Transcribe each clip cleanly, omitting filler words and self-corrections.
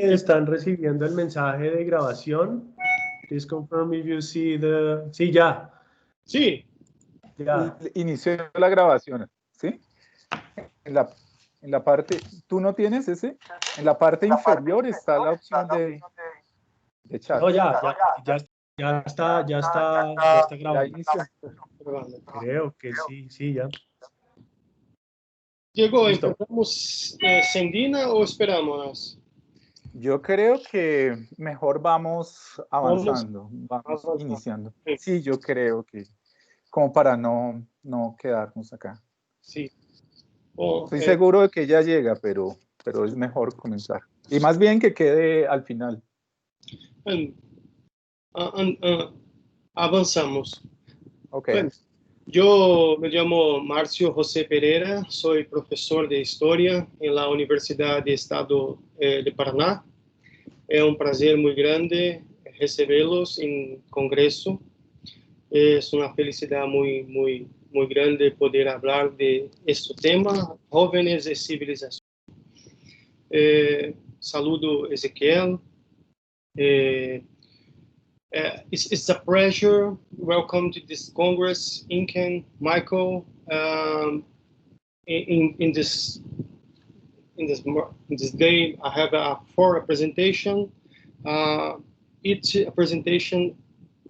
que están recibiendo el mensaje de grabación. Please confirm if you see the... Sí, ya. Sí. Ya. Inició la grabación, ¿sí? En la parte, ¿tú no tienes ese? En la parte inferior está la opción de chat. No, ya está Ya grabando. inició. Creo que sí, ya. Diego, Listo. ¿empezamos sin Dina o esperamos? Yo creo que mejor vamos avanzando, vamos avanzando. iniciando. Sí. Sí, yo creo que como para no quedarnos acá. Sí. Bom, Estoy seguro de que ya llega, pero es mejor comenzar. Y más bien que quede al final. Avanzamos. Ok. Bueno, yo me llamo Márcio José Pereira, soy profesor de Historia en la Universidad de Estado de Paraná. Es un placer muy grande recibirlos en Congreso. Es una felicidad muy grande poder hablar de este tema, Jóvenes y Civilización. Saludo Ezequiel. It's a pleasure. Welcome to this Congress, Inken, Michael. In this day, I have for a presentation. Each presentation,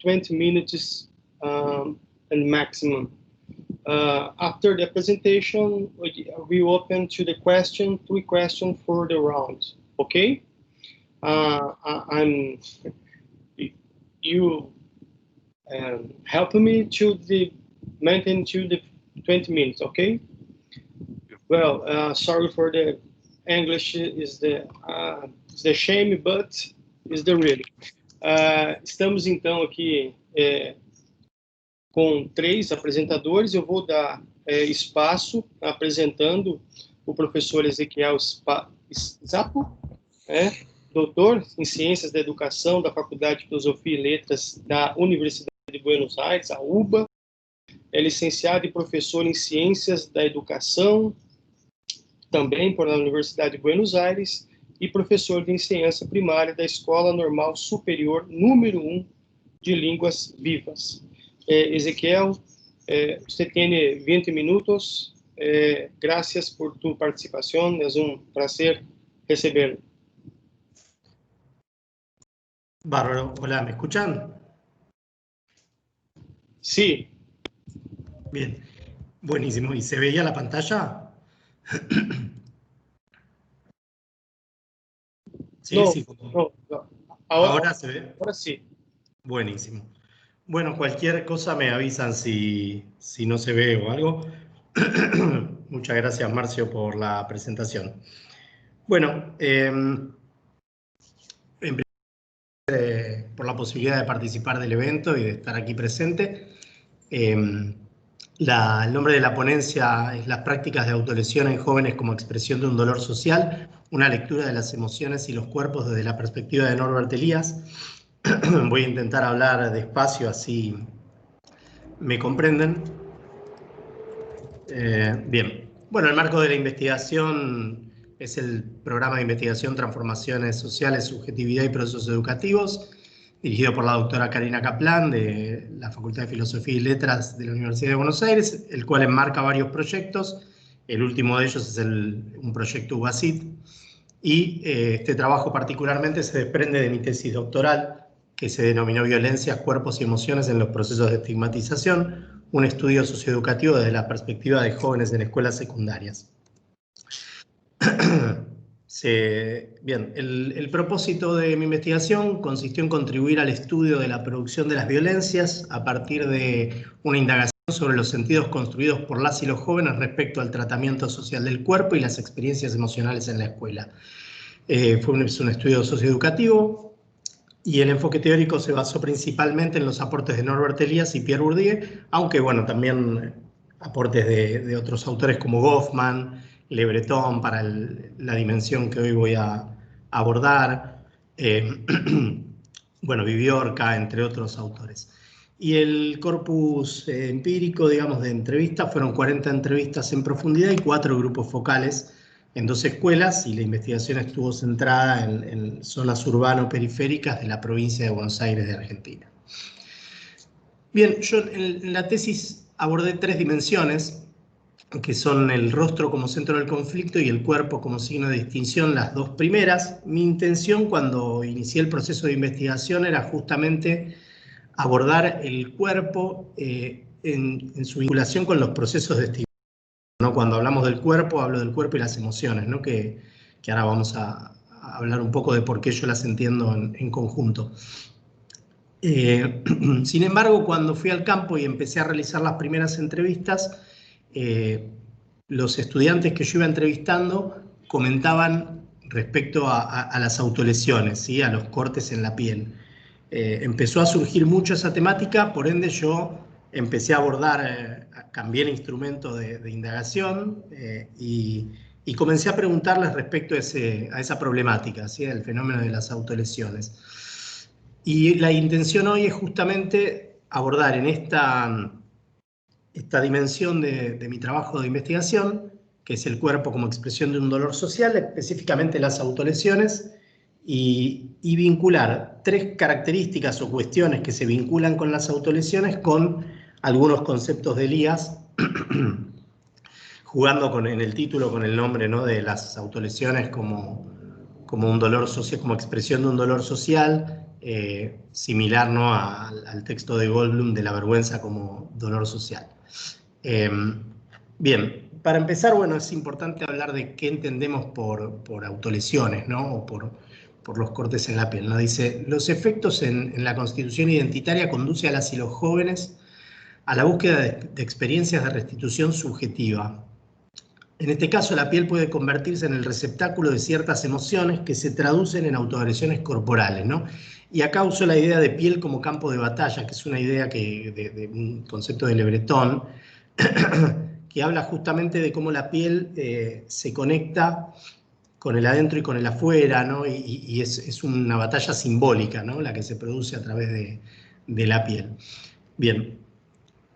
20 minutes and maximum. After the presentation, we open to the three questions for the round. Okay? You help me to maintain to the 20 minutes, okay? Well, sorry for the English is the shame, but is the really. Estamos então aqui com 3 apresentadores. Eu vou dar espaço apresentando o professor Ezequiel Szapu, doutor em Ciências da Educação da Faculdade de Filosofia e Letras da Universidade de Buenos Aires, a UBA. É licenciado e professor em Ciências da Educação, também pela Universidade de Buenos Aires, e professor de Enseñança Primária da Escola Normal Superior número 1 de Línguas Vivas. Ezequiel, você tem 20 minutos. Gracias por tu participación. Es un placer recibirlo. Bárbaro. Hola, ¿me escuchan? Sí. Bien. Buenísimo. ¿Y se veía la pantalla? Sí, No, sí. no. ¿Ahora se ve? Ahora sí. Buenísimo. Bueno, cualquier cosa me avisan si no se ve o algo. Muchas gracias, Marcio, por la presentación. Bueno, por la posibilidad de participar del evento y de estar aquí presente. El nombre de la ponencia es Las prácticas de autolesión en jóvenes como expresión de un dolor social, una lectura de las emociones y los cuerpos desde la perspectiva de Norbert Elias. Voy a intentar hablar despacio, así me comprenden. Bien. Bueno, el marco de la investigación es el programa de investigación Transformaciones Sociales, Subjetividad y Procesos Educativos, dirigido por la doctora Karina Kaplan de la Facultad de Filosofía y Letras de la Universidad de Buenos Aires, el cual enmarca varios proyectos. El último de ellos es un proyecto UBASIT. Y este trabajo particularmente se desprende de mi tesis doctoral, que se denominó Violencias, Cuerpos y Emociones en los Procesos de Estigmatización, un estudio socioeducativo desde la perspectiva de jóvenes en escuelas secundarias. Bien, el propósito de mi investigación consistió en contribuir al estudio de la producción de las violencias a partir de una indagación sobre los sentidos construidos por las y los jóvenes respecto al tratamiento social del cuerpo y las experiencias emocionales en la escuela. Es un estudio socioeducativo y el enfoque teórico se basó principalmente en los aportes de Norbert Elias y Pierre Bourdieu, aunque bueno, también aportes de otros autores como Goffman, Le Breton para la dimensión que hoy voy a abordar, bueno, Viviorca, entre otros autores. Y el corpus empírico, digamos, de entrevistas, fueron 40 entrevistas en profundidad y 4 grupos focales en 2 escuelas y la investigación estuvo centrada en zonas urbano-periféricas de la provincia de Buenos Aires de Argentina. Bien, yo en la tesis abordé 3 dimensiones, que son el rostro como centro del conflicto y el cuerpo como signo de distinción, las 2 primeras. Mi intención cuando inicié el proceso de investigación era justamente abordar el cuerpo en su vinculación con los procesos de estimulación, ¿no? Cuando hablamos del cuerpo, hablo del cuerpo y las emociones, ¿no? que ahora vamos a hablar un poco de por qué yo las entiendo en conjunto. Sin embargo, cuando fui al campo y empecé a realizar las primeras entrevistas, los estudiantes que yo iba entrevistando comentaban respecto a las autolesiones, ¿sí? A los cortes en la piel. Empezó a surgir mucho esa temática, por ende yo empecé a abordar, cambié el instrumento de indagación y comencé a preguntarles respecto a esa problemática, ¿sí? El fenómeno de las autolesiones. Y la intención hoy es justamente abordar en esta dimensión de mi trabajo de investigación, que es el cuerpo como expresión de un dolor social, específicamente las autolesiones, y vincular 3 características o cuestiones que se vinculan con las autolesiones con algunos conceptos de Elias, jugando en el título con el nombre, ¿no? De las autolesiones como un dolor social, como expresión de un dolor social, similar, ¿no? al texto de Goldblum de la vergüenza como dolor social. Bien, para empezar, bueno, es importante hablar de qué entendemos por autolesiones, ¿no? O por los cortes en la piel, ¿no? Dice, los efectos en la constitución identitaria conduce a las y los jóvenes a la búsqueda de experiencias de restitución subjetiva. En este caso, la piel puede convertirse en el receptáculo de ciertas emociones que se traducen en autoagresiones corporales, ¿no? Y acá uso la idea de piel como campo de batalla, que es una idea de un concepto de Le Breton, que habla justamente de cómo la piel se conecta con el adentro y con el afuera, ¿no? Y es una batalla simbólica, ¿no? La que se produce a través de la piel. Bien.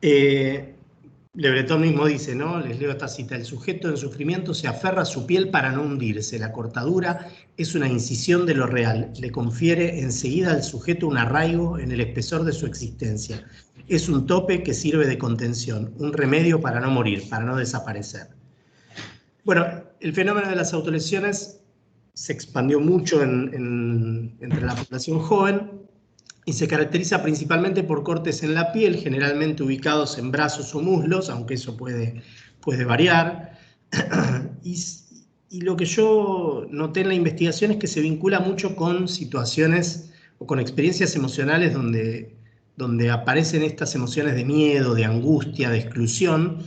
Le Breton mismo dice, ¿no? Les leo esta cita: el sujeto en sufrimiento se aferra a su piel para no hundirse. La cortadura es una incisión de lo real. Le confiere enseguida al sujeto un arraigo en el espesor de su existencia. Es un tope que sirve de contención, un remedio para no morir, para no desaparecer. Bueno, el fenómeno de las autolesiones se expandió mucho entre la población joven y se caracteriza principalmente por cortes en la piel, generalmente ubicados en brazos o muslos, aunque eso puede variar. Y lo que yo noté en la investigación es que se vincula mucho con situaciones o con experiencias emocionales donde aparecen estas emociones de miedo, de angustia, de exclusión,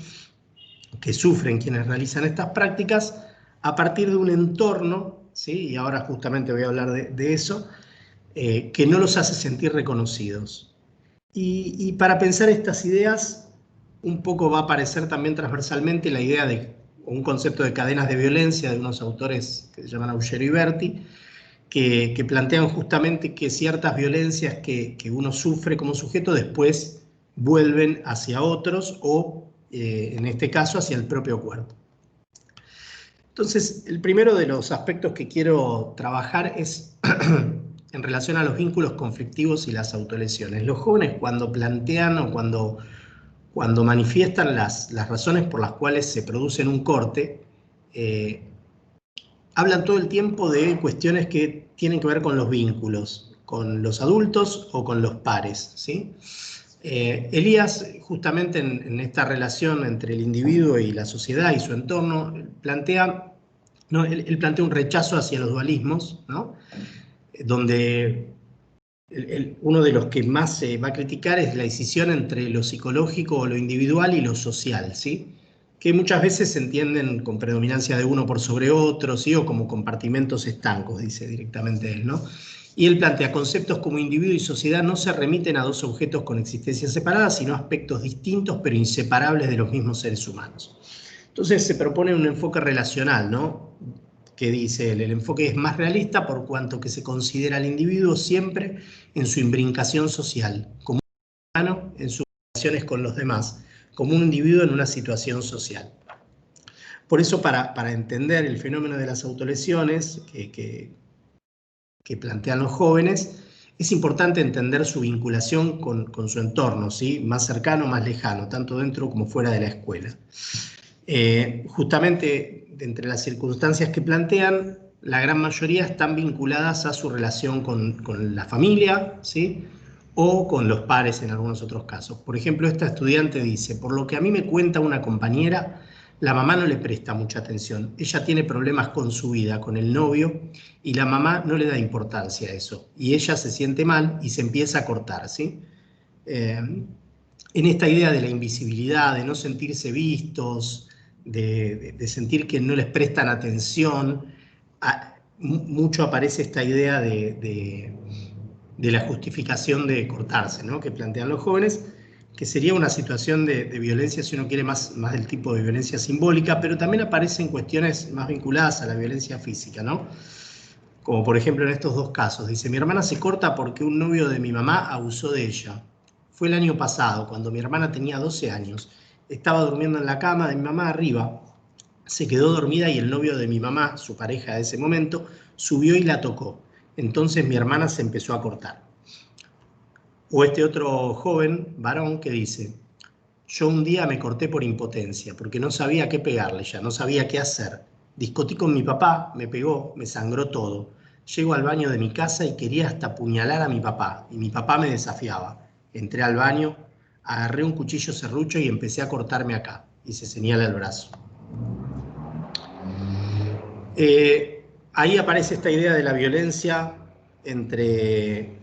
que sufren quienes realizan estas prácticas a partir de un entorno, ¿sí? Y ahora justamente voy a hablar de eso, que no los hace sentir reconocidos. Y para pensar estas ideas, un poco va a aparecer también transversalmente la idea de un concepto de cadenas de violencia de unos autores que se llaman Auger y Berti, que plantean justamente que ciertas violencias que uno sufre como sujeto después vuelven hacia otros o, en este caso, hacia el propio cuerpo. Entonces, el primero de los aspectos que quiero trabajar es en relación a los vínculos conflictivos y las autolesiones. Los jóvenes, cuando plantean o cuando manifiestan las razones por las cuales se producen un corte, hablan todo el tiempo de cuestiones que tienen que ver con los vínculos, con los adultos o con los pares, ¿sí? Elias, justamente en esta relación entre el individuo y la sociedad y su entorno, plantea un rechazo hacia los dualismos, ¿no? Donde uno de los que más se va a criticar es la decisión entre lo psicológico o lo individual y lo social, ¿sí? Que muchas veces se entienden con predominancia de uno por sobre otro, ¿sí? O como compartimentos estancos, dice directamente él, ¿no? Y él plantea: conceptos como individuo y sociedad no se remiten a dos objetos con existencias separadas, sino a aspectos distintos pero inseparables de los mismos seres humanos. Entonces se propone un enfoque relacional, ¿no? Que dice él, el enfoque es más realista por cuanto que se considera al individuo siempre en su imbrincación social, como un humano en sus relaciones con los demás, como un individuo en una situación social. Por eso, para entender el fenómeno de las autolesiones que plantean los jóvenes, es importante entender su vinculación con su entorno, ¿sí? Más cercano, más lejano, tanto dentro como fuera de la escuela. Justamente, de entre las circunstancias que plantean, la gran mayoría están vinculadas a su relación con la familia, ¿sí? O con los pares en algunos otros casos. Por ejemplo, esta estudiante dice: por lo que a mí me cuenta una compañera, la mamá no le presta mucha atención. Ella tiene problemas con su vida, con el novio, y la mamá no le da importancia a eso. Y ella se siente mal y se empieza a cortar, ¿sí? En esta idea de la invisibilidad, de no sentirse vistos, de sentir que no les prestan atención, mucho aparece esta idea de la justificación de cortarse, ¿no? Que plantean los jóvenes, que sería una situación de violencia, si uno quiere, más del tipo de violencia simbólica, pero también aparecen cuestiones más vinculadas a la violencia física, ¿no? Como por ejemplo en estos dos casos. Dice: mi hermana se corta porque un novio de mi mamá abusó de ella. Fue el año pasado, cuando mi hermana tenía 12 años. Estaba durmiendo en la cama de mi mamá arriba. Se quedó dormida y el novio de mi mamá, su pareja de ese momento, subió y la tocó. Entonces mi hermana se empezó a cortar. O este otro joven, varón, que dice: yo un día me corté por impotencia, porque no sabía qué pegarle ya, no sabía qué hacer. Discutí con mi papá, me pegó, me sangró todo. Llego al baño de mi casa y quería hasta apuñalar a mi papá, y mi papá me desafiaba. Entré al baño, agarré un cuchillo serrucho y empecé a cortarme acá, y se señala el brazo. Ahí aparece esta idea de la violencia entre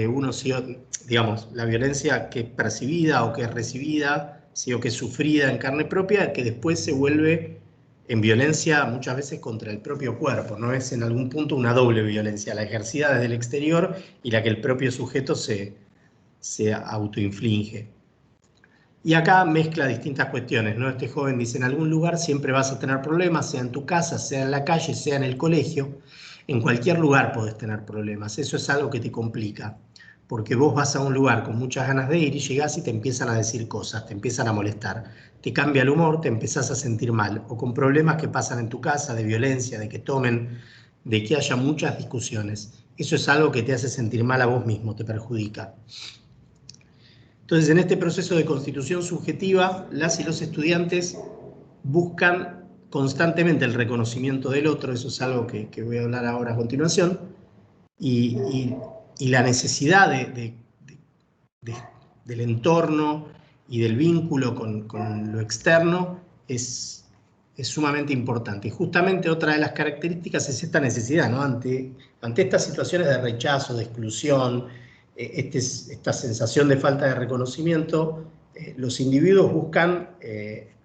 unos y otros, digamos, la violencia que es percibida o que es recibida, ¿sí? O que es sufrida en carne propia, que después se vuelve en violencia muchas veces contra el propio cuerpo, ¿no? Es en algún punto una doble violencia, la ejercida desde el exterior y la que el propio sujeto se autoinflige. Y acá mezcla distintas cuestiones, ¿no? Este joven dice: en algún lugar siempre vas a tener problemas, sea en tu casa, sea en la calle, sea en el colegio. En cualquier lugar podés tener problemas. Eso es algo que te complica, porque vos vas a un lugar con muchas ganas de ir y llegás y te empiezan a decir cosas, te empiezan a molestar, te cambia el humor, te empezás a sentir mal, o con problemas que pasan en tu casa, de violencia, de que tomen, de que haya muchas discusiones. Eso es algo que te hace sentir mal a vos mismo, te perjudica. Entonces, en este proceso de constitución subjetiva, las y los estudiantes buscan constantemente el reconocimiento del otro, eso es algo que voy a hablar ahora a continuación, y la necesidad del entorno y del vínculo con lo externo es sumamente importante. Y justamente otra de las características es esta necesidad, ¿no? Ante estas situaciones de rechazo, de exclusión, esta sensación de falta de reconocimiento, los individuos buscan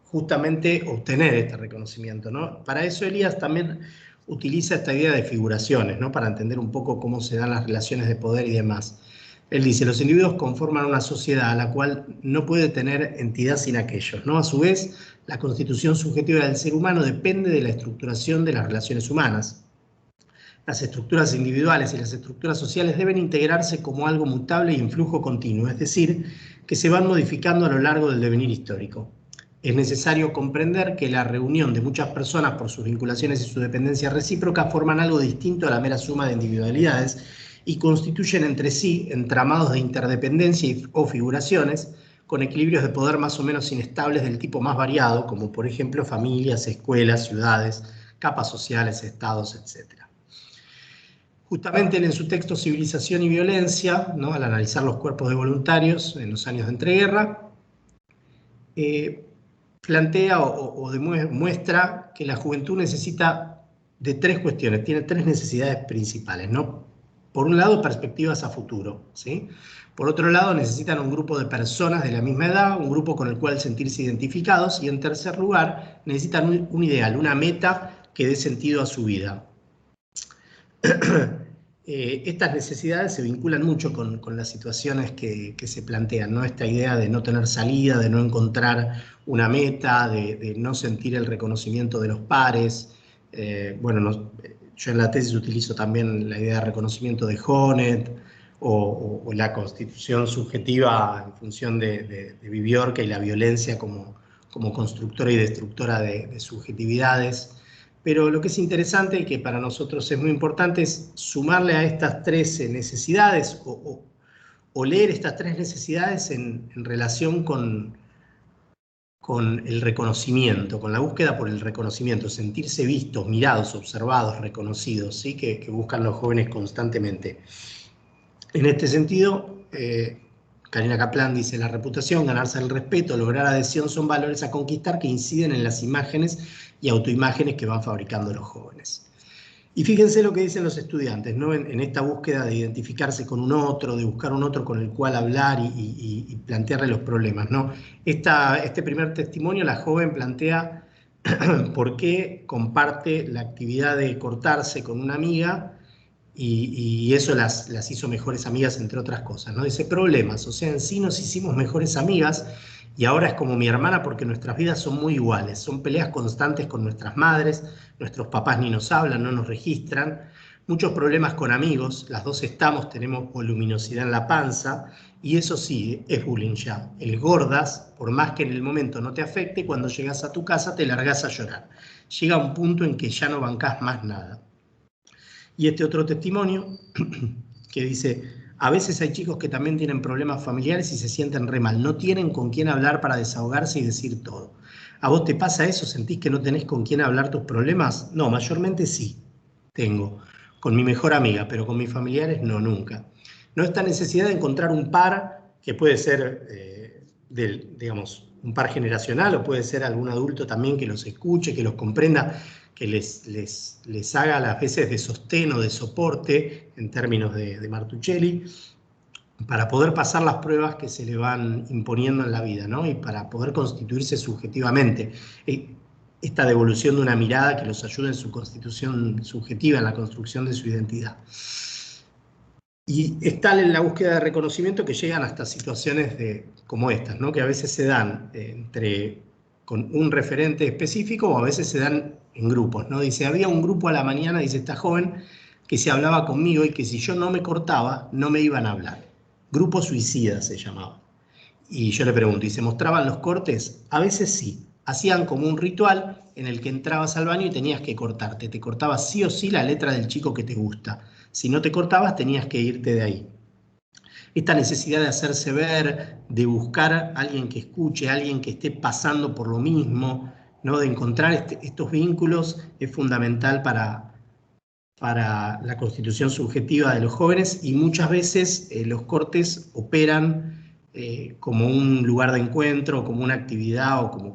justamente obtener este reconocimiento, ¿no? Para eso Elias también utiliza esta idea de figuraciones, ¿no? Para entender un poco cómo se dan las relaciones de poder y demás. Él dice: los individuos conforman una sociedad a la cual no puede tener entidad sin aquellos, ¿no? A su vez, la constitución subjetiva del ser humano depende de la estructuración de las relaciones humanas. Las estructuras individuales y las estructuras sociales deben integrarse como algo mutable y en flujo continuo, es decir, que se van modificando a lo largo del devenir histórico. Es necesario comprender que la reunión de muchas personas por sus vinculaciones y su dependencia recíproca forman algo distinto a la mera suma de individualidades y constituyen entre sí entramados de interdependencia o figuraciones con equilibrios de poder más o menos inestables del tipo más variado, como por ejemplo familias, escuelas, ciudades, capas sociales, estados, etc. Justamente él, en su texto Civilización y Violencia, ¿no? Al analizar los cuerpos de voluntarios en los años de entreguerra, plantea o muestra que la juventud necesita de tres cuestiones, tiene tres necesidades principales, ¿no? Por un lado, perspectivas a futuro, ¿sí? Por otro lado, necesitan un grupo de personas de la misma edad, un grupo con el cual sentirse identificados, y en tercer lugar, necesitan un ideal, una meta que dé sentido a su vida. Estas necesidades se vinculan mucho con las situaciones que se plantean, ¿no? Esta idea de no tener salida, de no encontrar una meta, de no sentir el reconocimiento de los pares. Bueno, yo en la tesis utilizo también la idea de reconocimiento de Jóvenes o la constitución subjetiva en función de Viviorca y la violencia como como constructora y destructora de subjetividades. Pero lo que es interesante y que para nosotros es muy importante es sumarle a estas tres necesidades o leer estas tres necesidades en relación con el reconocimiento, con la búsqueda por el reconocimiento, sentirse vistos, mirados, observados, reconocidos, ¿sí? que buscan los jóvenes constantemente. En este sentido, Karina Kaplan dice, la reputación, ganarse el respeto, lograr adhesión son valores a conquistar que inciden en las imágenes y autoimágenes que van fabricando los jóvenes. Y fíjense lo que dicen los estudiantes, ¿no? En esta búsqueda de identificarse con un otro, de buscar un otro con el cual hablar y plantearle los problemas, ¿no? Este primer testimonio, la joven plantea por qué comparte la actividad de cortarse con una amiga y eso las hizo mejores amigas, entre otras cosas, ¿no? Dice, problemas, o sea, en sí nos hicimos mejores amigas y ahora es como mi hermana porque nuestras vidas son muy iguales, son peleas constantes con nuestras madres, nuestros papás ni nos hablan, no nos registran, muchos problemas con amigos, las dos tenemos voluminosidad en la panza, y eso sí, es bullying ya. El gordas, por más que en el momento no te afecte, cuando llegas a tu casa te largas a llorar. Llega un punto en que ya no bancás más nada. Y este otro testimonio que dice, a veces hay chicos que también tienen problemas familiares y se sienten re mal, no tienen con quién hablar para desahogarse y decir todo. ¿A vos te pasa eso? ¿Sentís que no tenés con quién hablar tus problemas? No, mayormente sí, tengo. Con mi mejor amiga, pero con mis familiares no, nunca. No, esta necesidad de encontrar un par, que puede ser, digamos, un par generacional, o puede ser algún adulto también que los escuche, que los comprenda, que les haga las veces de sostén o de soporte, en términos de Martuchelli, para poder pasar las pruebas que se le van imponiendo en la vida, ¿no? Y para poder constituirse subjetivamente. Esta devolución de una mirada que los ayude en su constitución subjetiva, en la construcción de su identidad. Y es tal en la búsqueda de reconocimiento que llegan hasta situaciones como estas, ¿no? Que a veces se dan con un referente específico o a veces se dan en grupos, ¿no? Dice, había un grupo a la mañana, dice esta joven, que se hablaba conmigo y que si yo no me cortaba, no me iban a hablar. Grupo suicida se llamaba. Y yo le pregunto, ¿y se mostraban los cortes? A veces sí. Hacían como un ritual en el que entrabas al baño y tenías que cortarte. Te cortabas sí o sí la letra del chico que te gusta. Si no te cortabas, tenías que irte de ahí. Esta necesidad de hacerse ver, de buscar a alguien que escuche, a alguien que esté pasando por lo mismo, ¿no? De encontrar estos vínculos es fundamental para la constitución subjetiva de los jóvenes, y muchas veces los cortes operan como un lugar de encuentro, como una actividad o como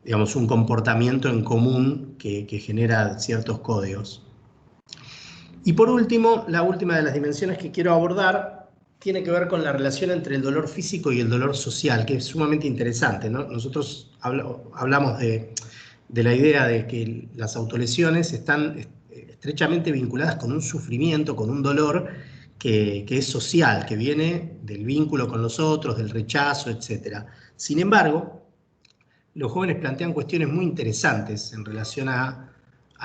digamos, un comportamiento en común que genera ciertos códigos. Y por último, la última de las dimensiones que quiero abordar tiene que ver con la relación entre el dolor físico y el dolor social, que es sumamente interesante, ¿no? Nosotros hablamos de la idea de que las autolesiones están estrechamente vinculadas con un sufrimiento, con un dolor que es social, que viene del vínculo con los otros, del rechazo, etc. Sin embargo, los jóvenes plantean cuestiones muy interesantes en relación a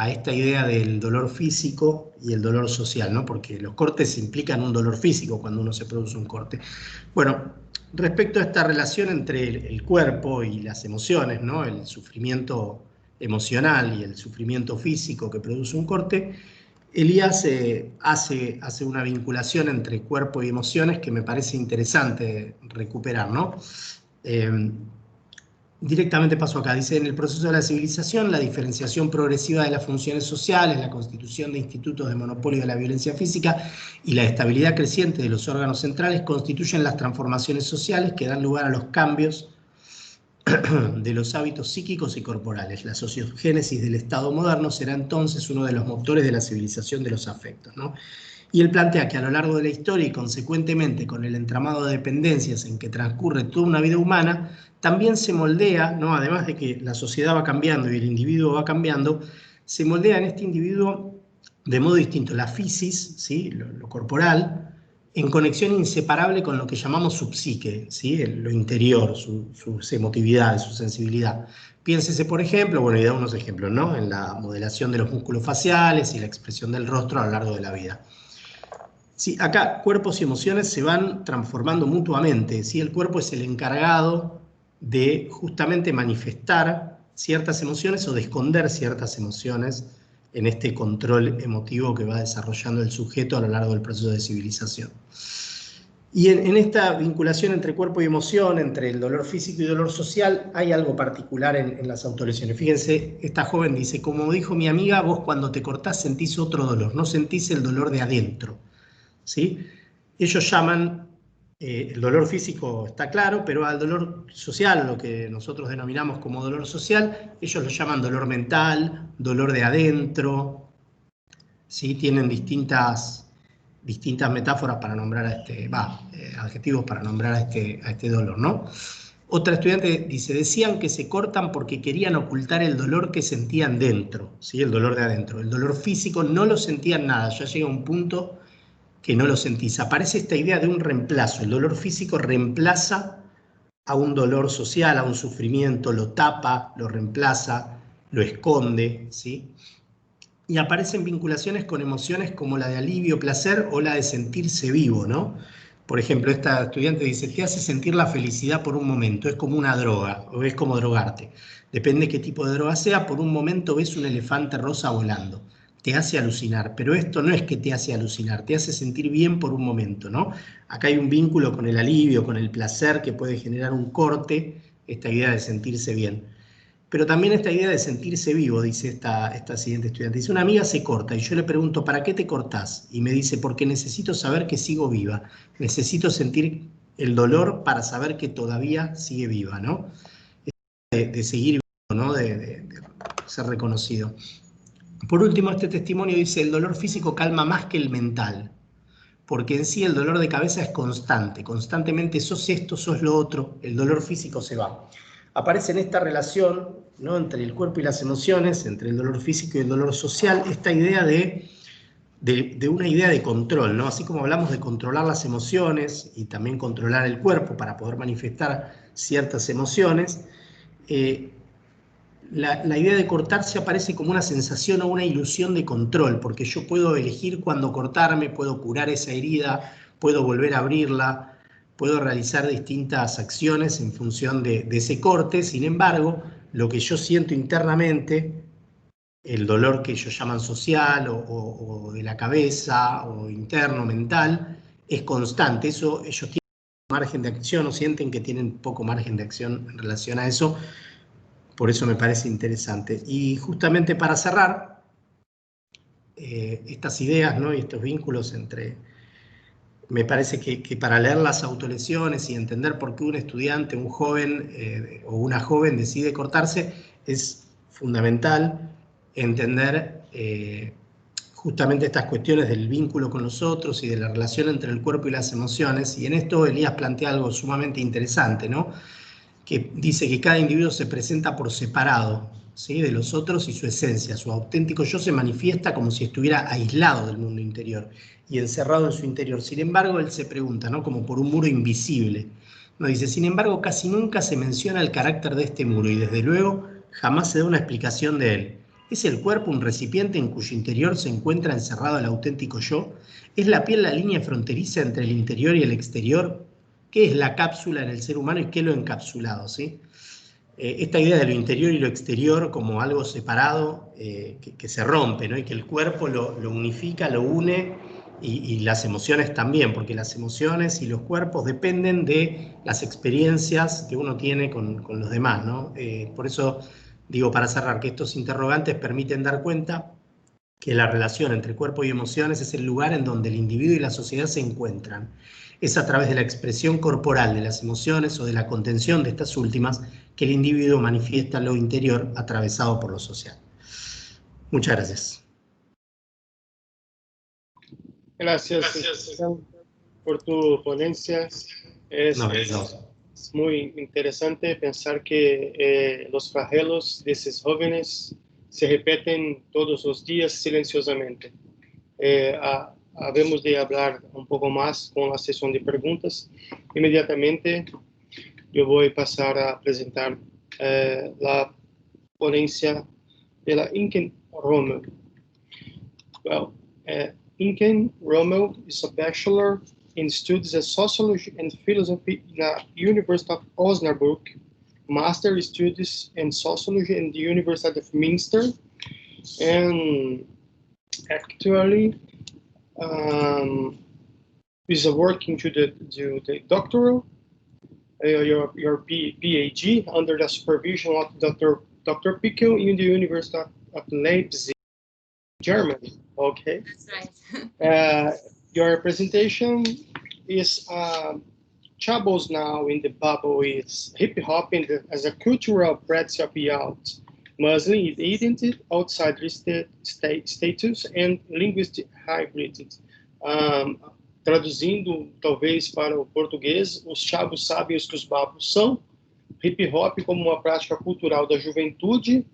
esta idea del dolor físico y el dolor social, ¿no? Porque los cortes implican un dolor físico cuando uno se produce un corte. Bueno, respecto a esta relación entre el cuerpo y las emociones, ¿no? El sufrimiento emocional y el sufrimiento físico que produce un corte, Elías hace una vinculación entre cuerpo y emociones que me parece interesante recuperar, ¿no? Directamente paso acá, dice, en el proceso de la civilización, la diferenciación progresiva de las funciones sociales, la constitución de institutos de monopolio de la violencia física y la estabilidad creciente de los órganos centrales constituyen las transformaciones sociales que dan lugar a los cambios de los hábitos psíquicos y corporales. La sociogénesis del Estado moderno será entonces uno de los motores de la civilización de los afectos, ¿no? Y él plantea que a lo largo de la historia y consecuentemente con el entramado de dependencias en que transcurre toda una vida humana, también se moldea, ¿no? Además de que la sociedad va cambiando y el individuo va cambiando, se moldea en este individuo de modo distinto la fisis, ¿sí? lo corporal, en conexión inseparable con lo que llamamos su psique, ¿sí? Lo interior, sus emotividades, su sensibilidad. Piénsese, por ejemplo, bueno, y da unos ejemplos, ¿no? En la modelación de los músculos faciales y la expresión del rostro a lo largo de la vida. Sí, acá cuerpos y emociones se van transformando mutuamente, ¿sí? El cuerpo es el encargado de justamente manifestar ciertas emociones o de esconder ciertas emociones en este control emotivo que va desarrollando el sujeto a lo largo del proceso de civilización. Y en esta vinculación entre cuerpo y emoción, entre el dolor físico y dolor social, hay algo particular en las autolesiones. Fíjense, esta joven dice, como dijo mi amiga, vos cuando te cortás sentís otro dolor, no sentís el dolor de adentro, ¿sí? Ellos llaman, el dolor físico está claro, pero al dolor social, lo que nosotros denominamos como dolor social, ellos lo llaman dolor mental, dolor de adentro, ¿sí? Tienen distintas metáforas para nombrar a este, adjetivos para nombrar a este dolor, ¿no? Otra estudiante dice, decían que se cortan porque querían ocultar el dolor que sentían dentro, ¿sí? El dolor de adentro. El dolor físico no lo sentían nada, ya llega un punto que no lo sentís. Aparece esta idea de un reemplazo. El dolor físico reemplaza a un dolor social, a un sufrimiento, lo tapa, lo reemplaza, lo esconde, ¿sí? Y aparecen vinculaciones con emociones como la de alivio, placer o la de sentirse vivo, ¿no? Por ejemplo, esta estudiante dice, te hace sentir la felicidad por un momento, es como una droga, o es como drogarte. Depende qué tipo de droga sea, por un momento ves un elefante rosa volando, te hace alucinar, pero esto no es que te hace alucinar, te hace sentir bien por un momento, ¿no? Acá hay un vínculo con el alivio, con el placer que puede generar un corte, esta idea de sentirse bien. Pero también esta idea de sentirse vivo, dice esta siguiente estudiante. Dice, una amiga se corta y yo le pregunto, ¿para qué te cortás? Y me dice, porque necesito saber que sigo viva. Necesito sentir el dolor para saber que todavía sigue viva, ¿no? De seguir vivo, ¿no? De ser reconocido. Por último, este testimonio dice, el dolor físico calma más que el mental, porque en sí el dolor de cabeza es constante. Constantemente sos esto, sos lo otro, el dolor físico se va. Aparece en esta relación, ¿no? Entre el cuerpo y las emociones, entre el dolor físico y el dolor social, esta idea de una idea de control, ¿no? Así como hablamos de controlar las emociones y también controlar el cuerpo para poder manifestar ciertas emociones, la idea de cortarse aparece como una sensación o una ilusión de control, porque yo puedo elegir cuándo cortarme, puedo curar esa herida, puedo volver a abrirla, puedo realizar distintas acciones en función de ese corte. Sin embargo, lo que yo siento internamente, el dolor que ellos llaman social o de la cabeza o interno, mental, es constante. Eso ellos tienen margen de acción o sienten que tienen poco margen de acción en relación a eso. Por eso me parece interesante. Y justamente para cerrar, estas ideas, ¿no? Y estos vínculos entre... Me parece que para leer las autolesiones y entender por qué un estudiante, un joven o una joven decide cortarse, es fundamental entender justamente estas cuestiones del vínculo con los otros y de la relación entre el cuerpo y las emociones. Y en esto Elías plantea algo sumamente interesante, ¿no? Que dice que cada individuo se presenta por separado, ¿sí? De los otros y su esencia. Su auténtico yo se manifiesta como si estuviera aislado del mundo interior y encerrado en su interior. Sin embargo, él se pregunta, ¿no? Como por un muro invisible. No dice, sin embargo, casi nunca se menciona el carácter de este muro y desde luego jamás se da una explicación de él. ¿Es el cuerpo un recipiente en cuyo interior se encuentra encerrado el auténtico yo? ¿Es la piel la línea fronteriza entre el interior y el exterior? ¿Qué es la cápsula en el ser humano y qué es lo encapsulado? ¿Sí? Esta idea de lo interior y lo exterior como algo separado que se rompe, ¿no? Y que el cuerpo lo unifica, lo une y las emociones también, porque las emociones y los cuerpos dependen de las experiencias que uno tiene con los demás, ¿no? Por eso digo, para cerrar, que estos interrogantes permiten dar cuenta que la relación entre cuerpo y emociones es el lugar en donde el individuo y la sociedad se encuentran. Es a través de la expresión corporal de las emociones o de la contención de estas últimas que el individuo manifiesta lo interior atravesado por lo social. Muchas gracias. Gracias por tu ponencia. Es muy interesante pensar que los flagelos de esos jóvenes se repiten todos los días silenciosamente. Habemos de hablar un poco más con la sesión de preguntas. Inmediatamente yo voy a pasar a presentar la ponencia de la Inken Rommel. Well, Inken Rommel is a bachelor in studies of sociology and philosophy in the University of Osnabrück Master Studies in Sociology in the University of Münster, and actually is working to the doctoral, your PhD under the supervision of Dr. Pickel in the University of Leipzig, Germany. Okay. That's right. Your presentation is troubles now in the bubble is hip hop as a cultural practice of youth, Muslim identity, outside status, and linguistic hybrid. Traduzindo, talvez, para o português, os chavos sabem os que os babos são, hip hop como uma prática cultural da juventude,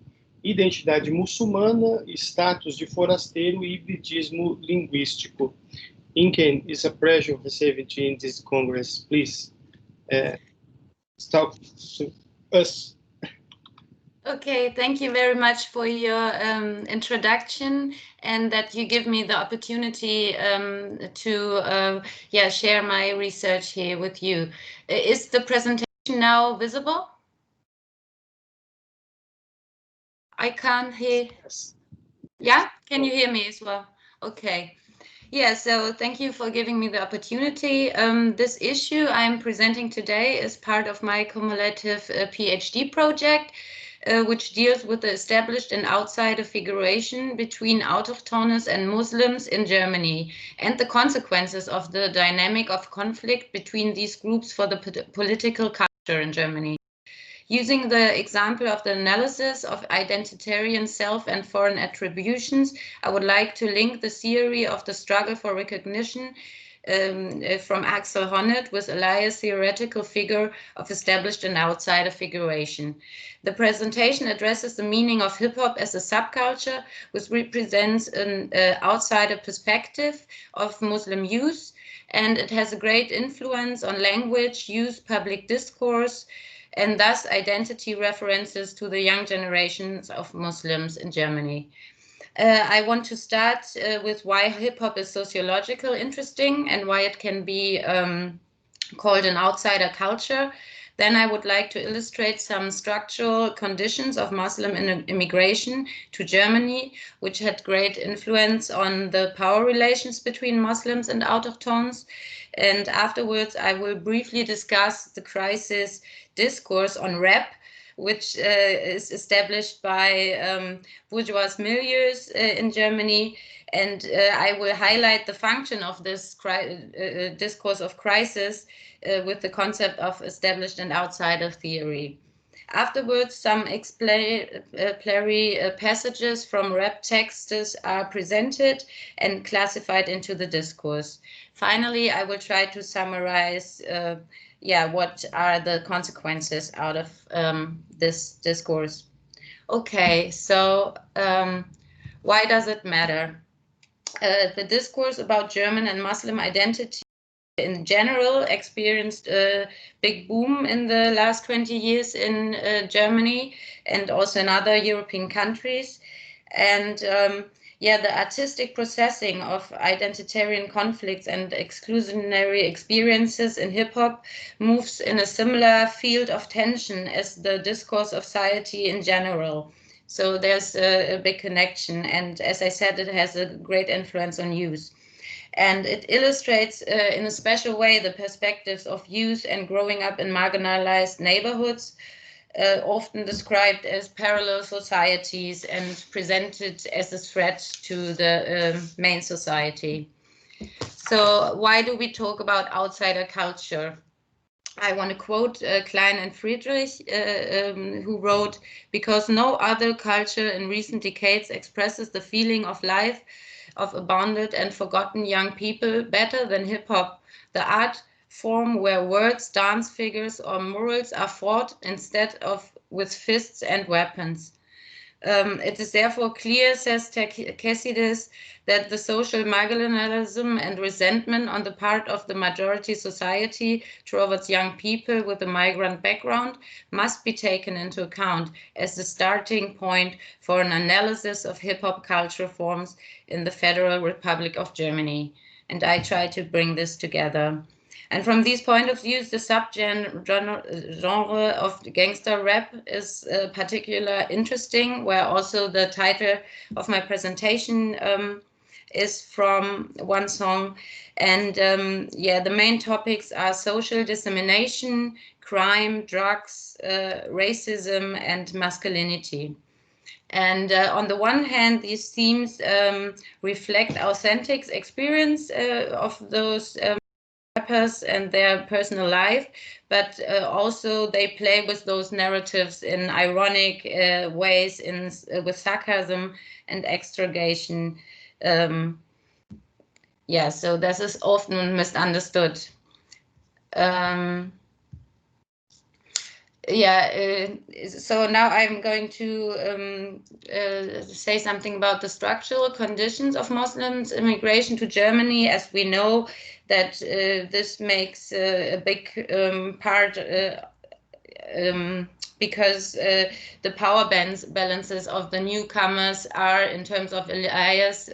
identidade muçulmana, status de forasteiro e hibridismo linguístico. Inken, it's a pleasure receiving you in this Congress. Please, talk to us. Okay, thank you very much for your introduction and that you give me the opportunity to share my research here with you. Is the presentation now visible? I can't hear. Yes. Yeah, can you hear me as well? Okay. Yeah, so thank you for giving me the opportunity. This issue I'm presenting today is part of my cumulative PhD project, which deals with the established and outsider figuration between autochthonous and Muslims in Germany and the consequences of the dynamic of conflict between these groups for the political culture in Germany. Using the example of the analysis of identitarian self and foreign attributions, I would like to link the theory of the struggle for recognition from Axel Honneth with Elias' theoretical figure of established and outsider figuration. The presentation addresses the meaning of hip-hop as a subculture, which represents an outsider perspective of Muslim youth, and it has a great influence on language, youth, public discourse, and thus identity references to the young generations of Muslims in Germany. I want to start with why hip-hop is sociological interesting and why it can be called an outsider culture. Then I would like to illustrate some structural conditions of Muslim immigration to Germany, which had great influence on the power relations between Muslims and autochthones. And afterwards, I will briefly discuss the crisis discourse on rap, which is established by bourgeois milieus in Germany. And I will highlight the function of this discourse of crisis with the concept of established and outsider theory. Afterwards, some exemplary passages from rap texts are presented and classified into the discourse. Finally, I will try to summarize what are the consequences out of this discourse. Okay, so why does it matter? The discourse about German and Muslim identity in general experienced a big boom in the last 20 years in Germany and also in other European countries. And the artistic processing of identitarian conflicts and exclusionary experiences in hip-hop moves in a similar field of tension as the discourse of society in general. So there's a big connection, and as I said, it has a great influence on youth. And it illustrates in a special way the perspectives of youth and growing up in marginalized neighborhoods, often described as parallel societies and presented as a threat to the main society. So why do we talk about outsider culture? I want to quote Klein and Friedrich, who wrote, "Because no other culture in recent decades expresses the feeling of life of abandoned and forgotten young people better than hip-hop, the art form where words, dance figures, or murals are fought instead of with fists and weapons. It is therefore clear," says Thucydides, "that the social marginalism and resentment on the part of the majority society towards young people with a migrant background must be taken into account as the starting point for an analysis of hip-hop culture forms in the Federal Republic of Germany." And I try to bring this together. And from these point of views, the subgenre of gangster rap is particularly interesting, where also the title of my presentation is from one song. And yeah, the main topics are social dissemination, crime, drugs, racism, and masculinity. And on the one hand, these themes reflect authentic experience of those rappers and their personal life, but also they play with those narratives in ironic ways, with sarcasm and extragation. Yeah, so this is often misunderstood. So now I'm going to say something about the structural conditions of Muslims immigration to Germany. As we know that this makes a big part because the power balances of the newcomers are, in terms of Elias,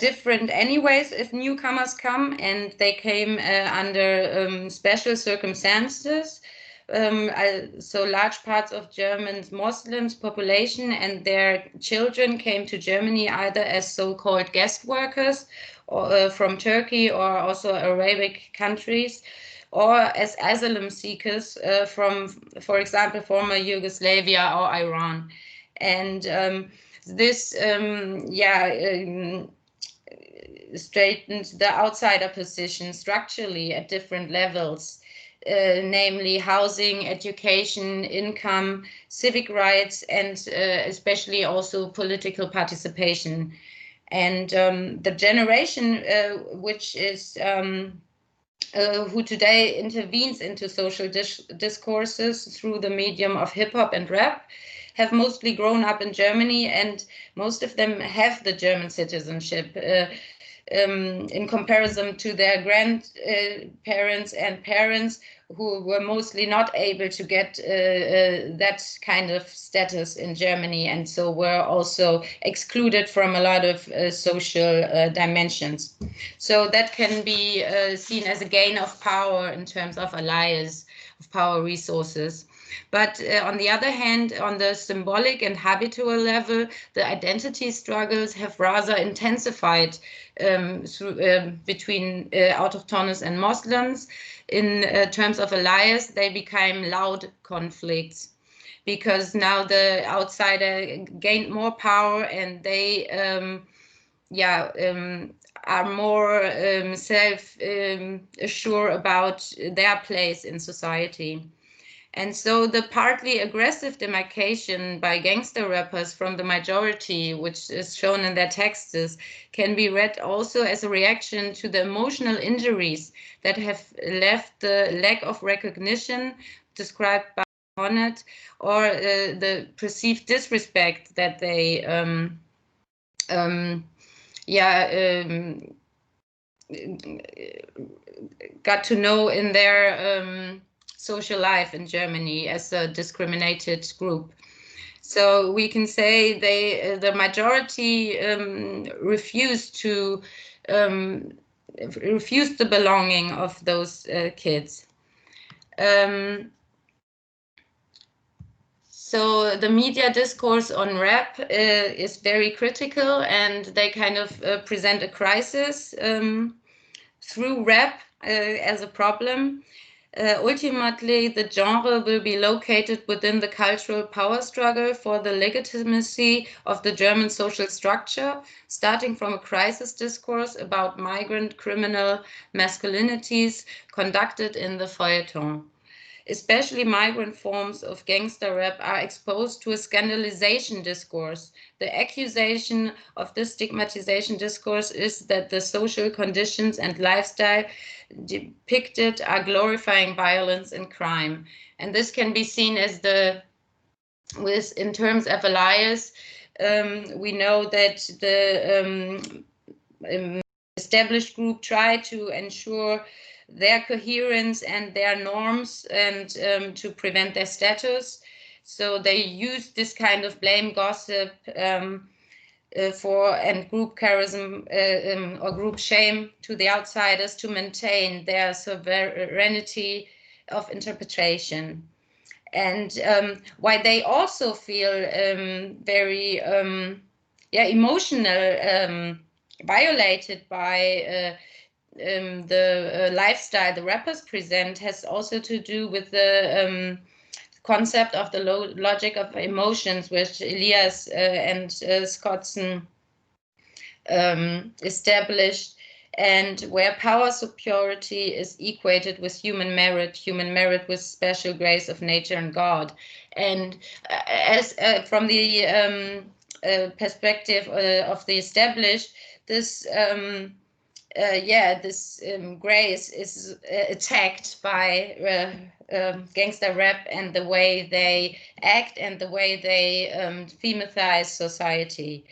different anyways if newcomers come, and they came under special circumstances. So large parts of German Muslims population and their children came to Germany either as so-called guest workers or from Turkey or also Arabic countries, or as asylum seekers from, for example, former Yugoslavia or Iran. And this straightened the outsider position structurally at different levels, namely housing, education, income, civic rights, and especially also political participation. And the generation which is who today intervenes into social discourses through the medium of hip-hop and rap have mostly grown up in Germany, and most of them have the German citizenship. In comparison to their grandparents and parents who were mostly not able to get that kind of status in Germany, and so were also excluded from a lot of social dimensions. So that can be seen as a gain of power in terms of allies of power resources. But on the other hand, on the symbolic and habitual level, the identity struggles have rather intensified between autochthonous and Muslims. In terms of allies, they became loud conflicts because now the outsider gained more power, and they are more self-assured about their place in society. And so the partly aggressive demarcation by gangster rappers from the majority, which is shown in their texts, can be read also as a reaction to the emotional injuries that have left the lack of recognition described by Honnet, or the perceived disrespect that they got to know in their social life in Germany as a discriminated group. So we can say the majority refused the belonging of those kids. So the media discourse on rap is very critical, and they kind of present a crisis through rap as a problem. Ultimately, the genre will be located within the cultural power struggle for the legitimacy of the German social structure, starting from a crisis discourse about migrant criminal masculinities conducted in the feuilleton. Especially migrant forms of gangster rap are exposed to a scandalization discourse. The accusation of this stigmatization discourse is that the social conditions and lifestyle depicted are glorifying violence and crime. And this can be seen as in terms of Elias, we know that the established group tried to ensure their coherence and their norms and to prevent their status. So they used this kind of blame gossip and group charism or group shame to the outsiders to maintain their sovereignty of interpretation. And why they also feel very emotional, violated by the lifestyle the rappers present has also to do with the concept of the logic of emotions, which Elias and Scottson established, and where power superiority is equated with human merit with special grace of nature and God. And as from the perspective of the established, this grace is attacked by gangster rap and the way they act and the way they thematize society.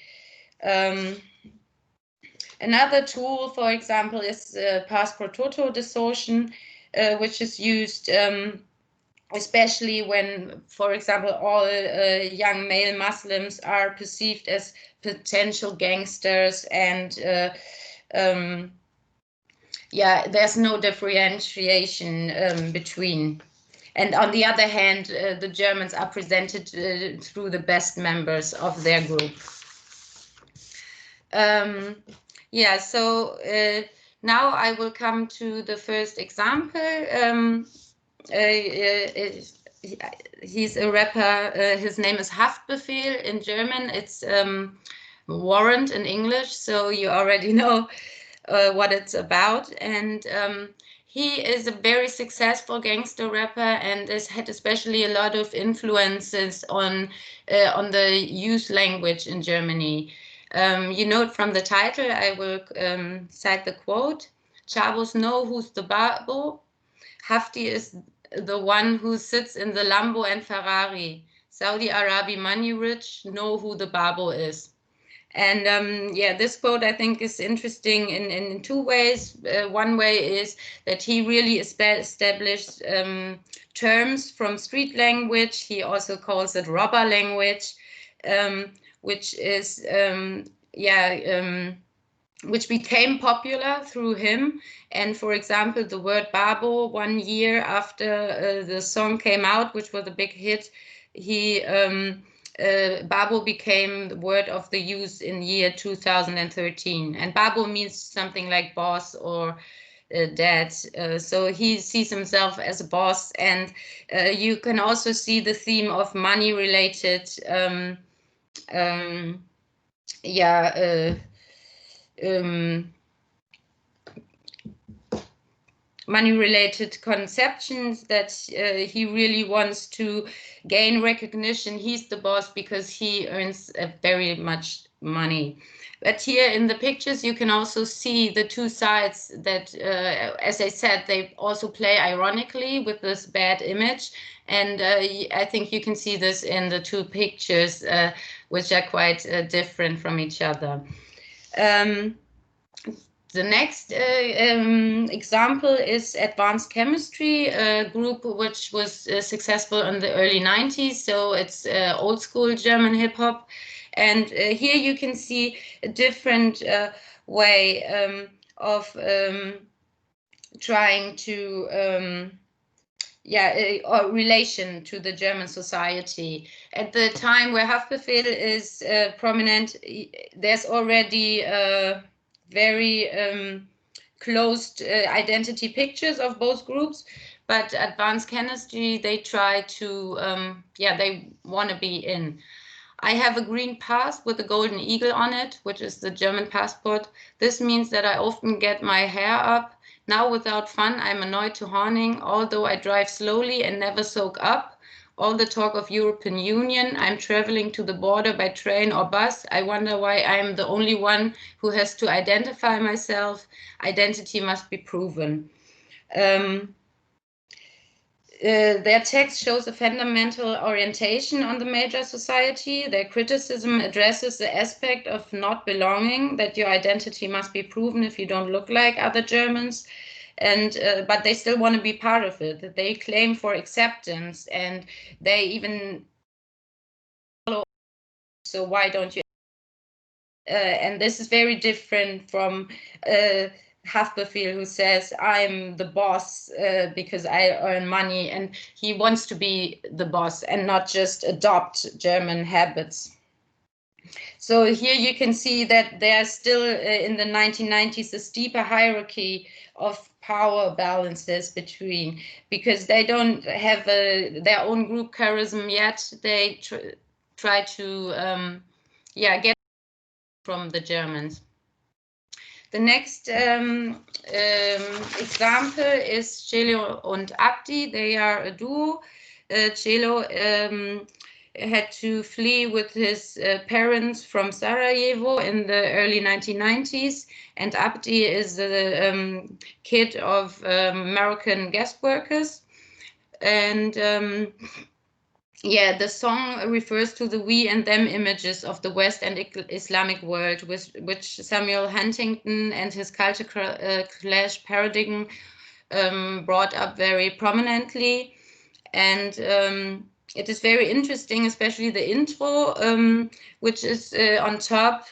Another tool, for example, is past pro toto distortion, which is used especially when, for example, all young male Muslims are perceived as potential gangsters, and there's no differentiation between. And on the other hand, the Germans are presented through the best members of their group. So now I will come to the first example. He's a rapper. His name is Haftbefehl in German. It's warrant in English, so you already know what it's about. And he is a very successful gangster rapper and has had especially a lot of influences on the youth language in Germany. You note from the title, I will cite the quote: Chavos know who's the babo. Hafti is the one who sits in the Lambo and Ferrari. Saudi Arabi money rich know who the babo is. And this quote I think is interesting in two ways. One way is that he really established terms from street language. He also calls it robber language, which is which became popular through him. And for example, the word babo, 1 year after the song came out, which was a big hit, babo became the word of the youth in year 2013. And babo means something like boss or dad. So he sees himself as a boss. And you can also see the theme of money-related money-related conceptions, that he really wants to gain recognition. He's the boss because he earns very much money. But here in the pictures, you can also see the two sides that, as I said, they also play ironically with this bad image. And I think you can see this in the two pictures, which are quite different from each other. The next example is Advanced Chemistry, a group which was successful in the early 90s. So it's old school German hip hop. And here you can see a different way of trying to or relation to the German society. At the time where Haftbefehl is prominent, there's already very closed identity pictures of both groups, but Advanced Chemistry, they try to, they want to be in. I have a green pass with a golden eagle on it, which is the German passport. This means that I often get my hair up. Now without fun, I'm annoyed to horning, although I drive slowly and never soak up. All the talk of European Union, I'm traveling to the border by train or bus. I wonder why I'm the only one who has to identify myself. Identity must be proven. Their text shows a fundamental orientation on the major society. Their criticism addresses the aspect of not belonging, that your identity must be proven if you don't look like other Germans. And but they still want to be part of it. That they claim for acceptance, and they even follow. So why don't you and this is very different from Haftbefehl, who says, I'm the boss because I earn money, and he wants to be the boss and not just adopt German habits. So here you can see that there's still in the 1990s a steeper hierarchy of power balances between, because they don't have their own group charism yet. They try to get from the Germans. The next example is Celo and Abdi. They are a duo. Celo had to flee with his parents from Sarajevo in the early 1990s, and Abdi is a kid of American guest workers. And the song refers to the we and them images of the West and Islamic world, which Samuel Huntington and his culture clash paradigm brought up very prominently. And it is very interesting, especially the intro, which is on top,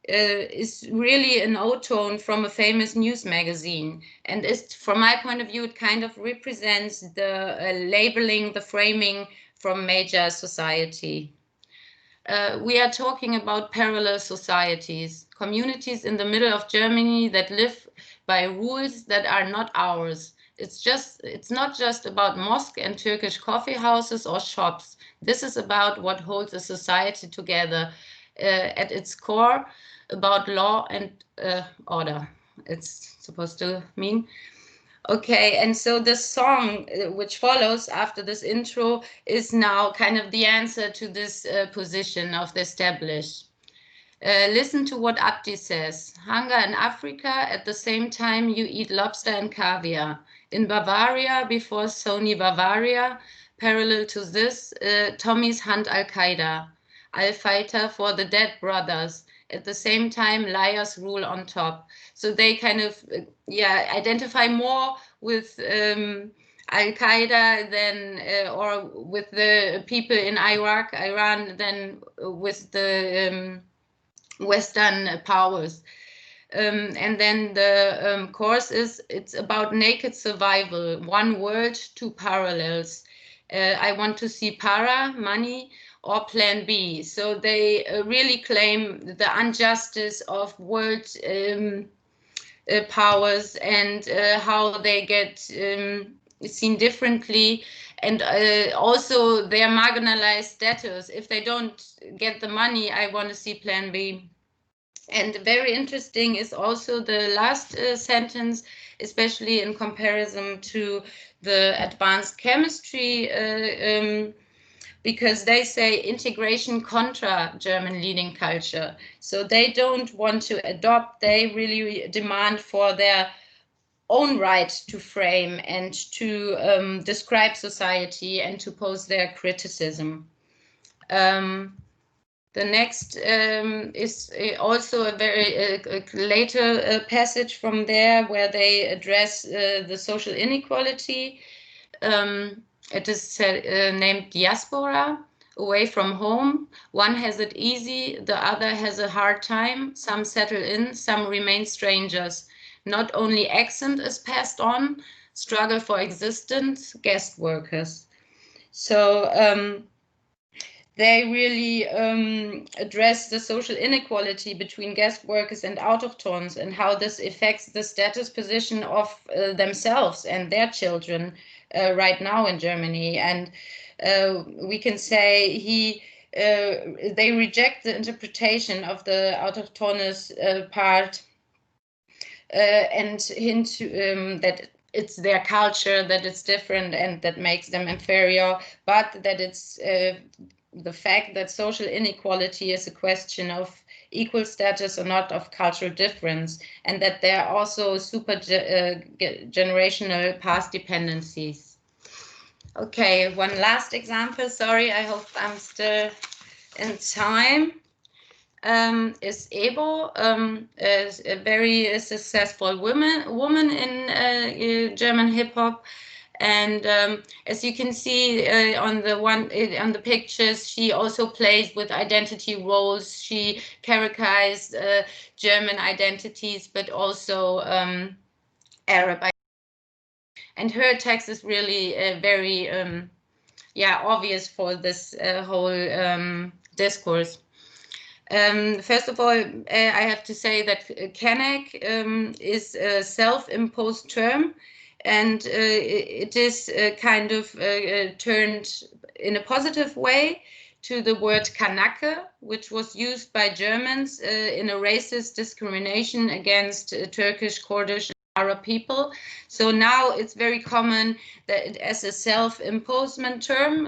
is really an O-tone from a famous news magazine. And from my point of view, it kind of represents the labeling, the framing from major society. We are talking about parallel societies, communities in the middle of Germany that live by rules that are not ours. It's not just about mosque and Turkish coffee houses or shops. This is about what holds a society together at its core, about law and order, it's supposed to mean. Okay, and so the song which follows after this intro is now kind of the answer to this position of the established. Listen to what Abdi says. Hunger in Africa, at the same time you eat lobster and caviar. In Bavaria, before Sony Bavaria, parallel to this, Tommy's hunt Al-Qaeda. Al-Fighter for the dead brothers. At the same time, liars rule on top. So they kind of identify more with Al-Qaeda than or with the people in Iraq, Iran, than with the Western powers. And then the course it's about naked survival, one world, two parallels. I want to see para, money, or plan B. So they really claim the injustice of world powers and how they get seen differently, and also their marginalized status. If they don't get the money, I want to see plan B. And very interesting is also the last sentence, especially in comparison to the advanced chemistry, because they say integration contra German leading culture. So they don't want to adopt, they really demand for their own right to frame and to describe society and to pose their criticism. The next is also a very later passage from there where they address the social inequality. It is named diaspora, away from home. One has it easy, the other has a hard time. Some settle in, some remain strangers. Not only accent is passed on, struggle for existence, guest workers. So they really address the social inequality between guest workers and autochthones and how this affects the status position of themselves and their children right now in Germany. And we can say they reject the interpretation of the autochthonous part and hint that it's their culture, that it's different and that makes them inferior, but that it's the fact that social inequality is a question of equal status or not of cultural difference, and that there are also super generational past dependencies. Okay, one last example, sorry, I hope I'm still in time, is Ebo, a very successful woman in German hip-hop, And as you can see on the pictures, she also plays with identity roles. She characterized German identities, but also Arab. And her text is really very obvious for this whole discourse. First of all, I have to say that Kenneck is a self-imposed term, and it is kind of turned in a positive way to the word Kanake, which was used by Germans in a racist discrimination against Turkish, Kurdish, and Arab people. So now it's very common that as a self-imposement term,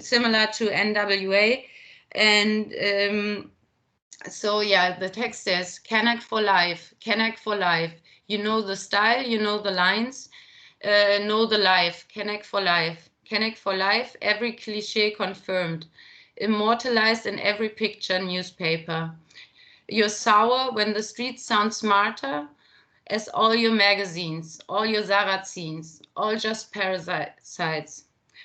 similar to NWA. And so yeah, the text says, Kenneck for life, Kenneck for life. You know the style, you know the lines, know the life, Kenneck for life. Kenneck for life, every cliche confirmed, immortalized in every picture newspaper. You're sour when the streets sound smarter as all your magazines, all your Saracens, all just parasites.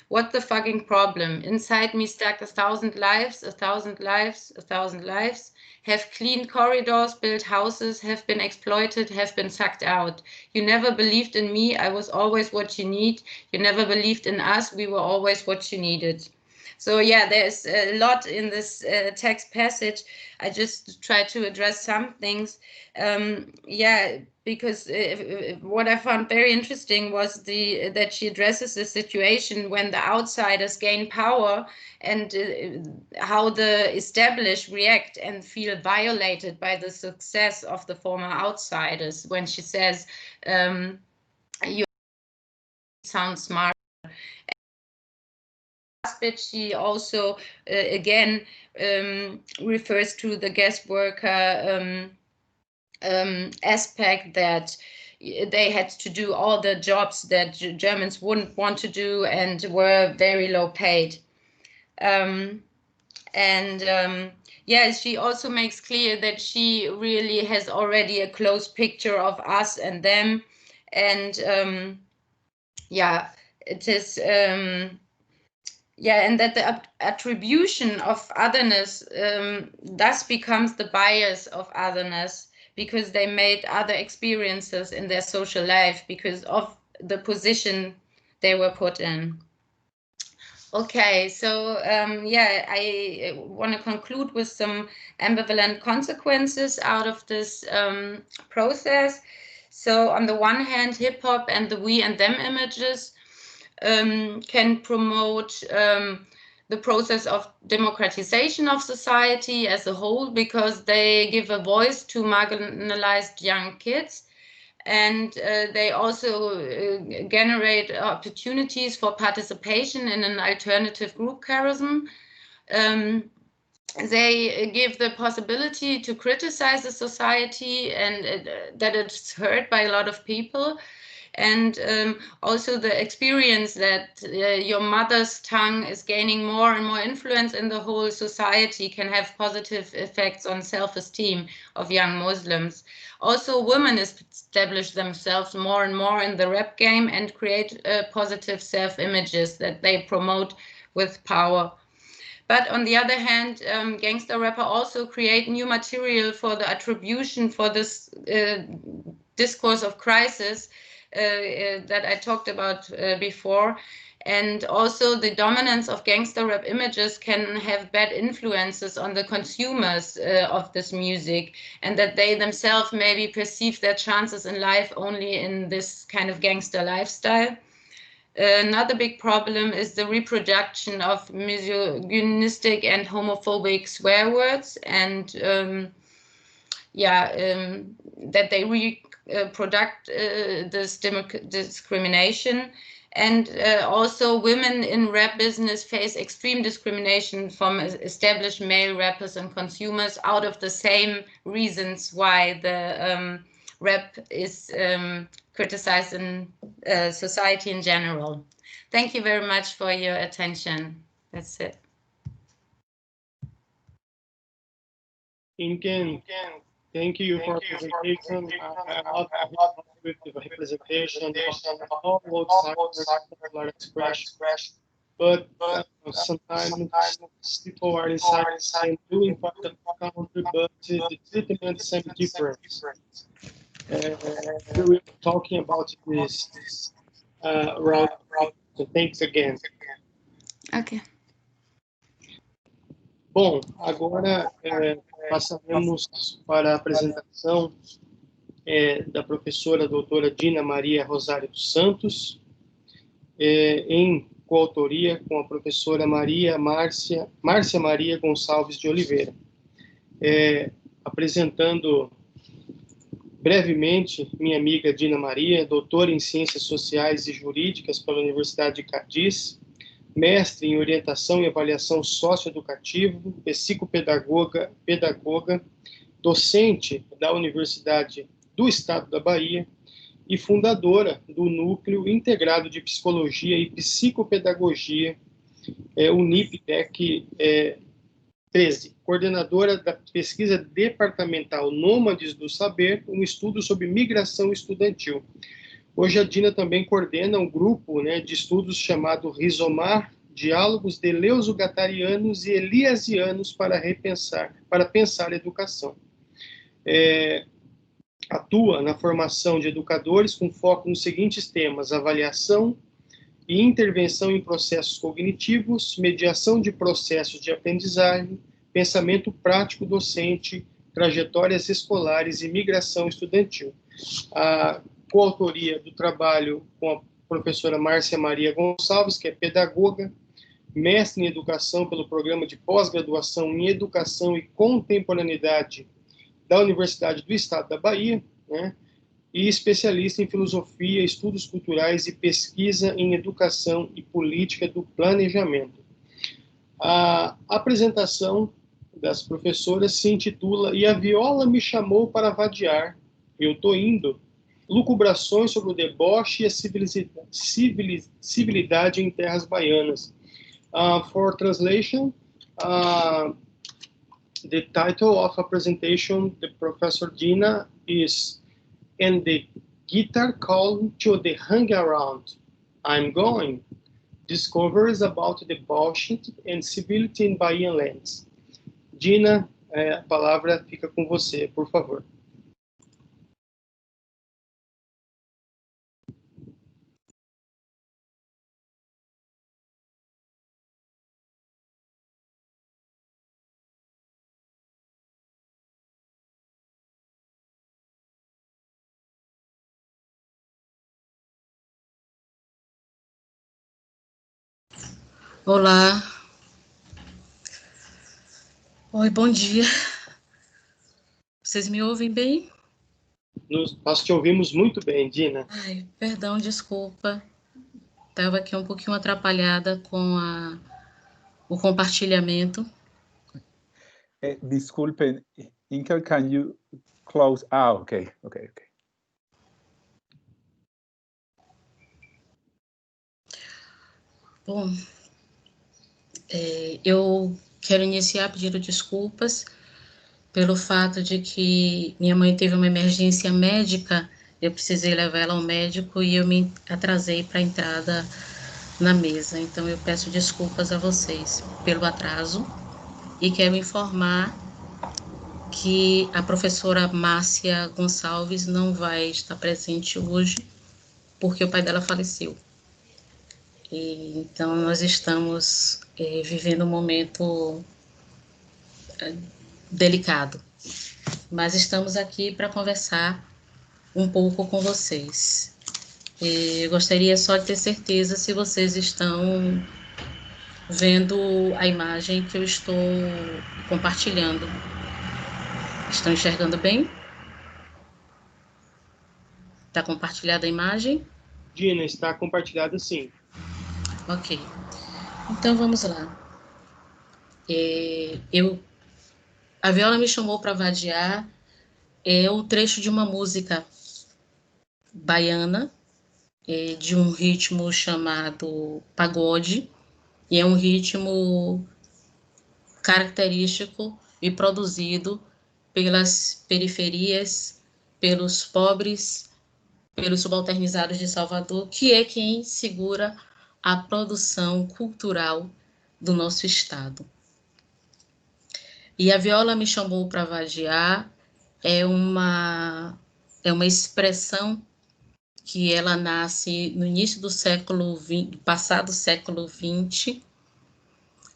What the fucking problem? Inside me stuck 1,000 lives, 1,000 lives, 1,000 lives, have cleaned corridors, built houses, have been exploited, have been sucked out. You never believed in me, I was always what you need. You never believed in us, we were always what you needed. So yeah, there's a lot in this text passage. I just try to address some things. Because what I found very interesting was that she addresses the situation when the outsiders gain power and how the established react and feel violated by the success of the former outsiders. When she says, you sound smart. But she also again refers to the guest worker aspect, that they had to do all the jobs that Germans wouldn't want to do and were very low paid. She also makes clear that she really has already a close picture of us and them, and it is and that the attribution of otherness thus becomes the bias of otherness, because they made other experiences in their social life because of the position they were put in. Okay, so I want to conclude with some ambivalent consequences out of this process. So on the one hand, hip hop and the we and them images can promote the process of democratization of society as a whole, because they give a voice to marginalized young kids, and they also generate opportunities for participation in an alternative group charism. They give the possibility to criticize the society and that it's heard by a lot of people. And also the experience that your mother's tongue is gaining more and more influence in the whole society can have positive effects on self-esteem of young Muslims. Also, women establish themselves more and more in the rap game and create positive self-images that they promote with power. But on the other hand, gangster rapper also create new material for the attribution for this discourse of crisis that I talked about before. And also the dominance of gangster rap images can have bad influences on the consumers of this music, and that they themselves maybe perceive their chances in life only in this kind of gangster lifestyle. Another big problem is the reproduction of misogynistic and homophobic swear words, and that they reproduce this discrimination. And also women in rap business face extreme discrimination from established male rappers and consumers out of the same reasons why the rap is criticized in society in general. Thank you very much for your attention. That's it. Inken, Thank you for presentation. I love with the representation of all outside expression. But sometimes people are inside and doing part of the country, but the treatment is different. We're talking about this route. So thanks again. Okay. Bom, agora passaremos para a apresentação da professora doutora Dina Maria Rosário dos Santos, em coautoria com a professora Márcia Maria Gonçalves de Oliveira, apresentando brevemente minha amiga Dina Maria, doutora em Ciências Sociais e Jurídicas pela Universidade de Cádiz, mestre em Orientação e Avaliação Socioeducativa, psicopedagoga, docente da Universidade do Estado da Bahia e fundadora do Núcleo Integrado de Psicologia e Psicopedagogia, UNIPTEC 13, coordenadora da pesquisa departamental Nômades do Saber, um estudo sobre migração estudantil. Hoje a Dina também coordena um grupo de estudos chamado Rizomar, Diálogos de Leuso-Gatarianos e Eliasianos para pensar a educação. Atua na formação de educadores com foco nos seguintes temas: avaliação e intervenção em processos cognitivos, mediação de processos de aprendizagem, pensamento prático docente, trajetórias escolares e migração estudantil. A coautoria do trabalho com a professora Márcia Maria Gonçalves, que é pedagoga, mestre em educação pelo programa de pós-graduação em educação e contemporaneidade da Universidade do Estado da Bahia, e especialista em filosofia, estudos culturais e pesquisa em educação e política do planejamento. A apresentação das professoras se intitula "E a viola me chamou para vadiar, eu tô indo", lucubrações sobre o deboche e a civilidade em terras baianas. For translation, the title of a presentation, the Professor Dina, is "And the guitar called to the hang around, I'm going. Discoveries about the bullshit and civility in Bahian lands." Dina, a palavra fica com você, por favor. Olá. Oi, bom dia. Vocês me ouvem bem? Nós te ouvimos muito bem, Dina. Ai, perdão, desculpa. Estava aqui um pouquinho atrapalhada com o compartilhamento. Disculpen, Inken, can you close? Okay. Bom, eu quero iniciar pedindo desculpas pelo fato de que minha mãe teve uma emergência médica, eu precisei levar ela ao médico e eu me atrasei para a entrada na mesa. Então, eu peço desculpas a vocês pelo atraso e quero informar que a professora Márcia Gonçalves não vai estar presente hoje porque o pai dela faleceu. Então, nós estamos vivendo um momento delicado, mas estamos aqui para conversar um pouco com vocês. Eu gostaria só de ter certeza se vocês estão vendo a imagem que eu estou compartilhando. Estão enxergando bem? Está compartilhada a imagem? Dina, está compartilhada sim. Ok. Então, vamos lá. A viola me chamou para vadiar é o trecho de uma música baiana, de um ritmo chamado pagode, e é um ritmo característico e produzido pelas periferias, pelos pobres, pelos subalternizados de Salvador, que é quem segura a produção cultural do nosso Estado. E a viola me chamou para vadiar é uma expressão que ela nasce no início do século XX, passado século XX,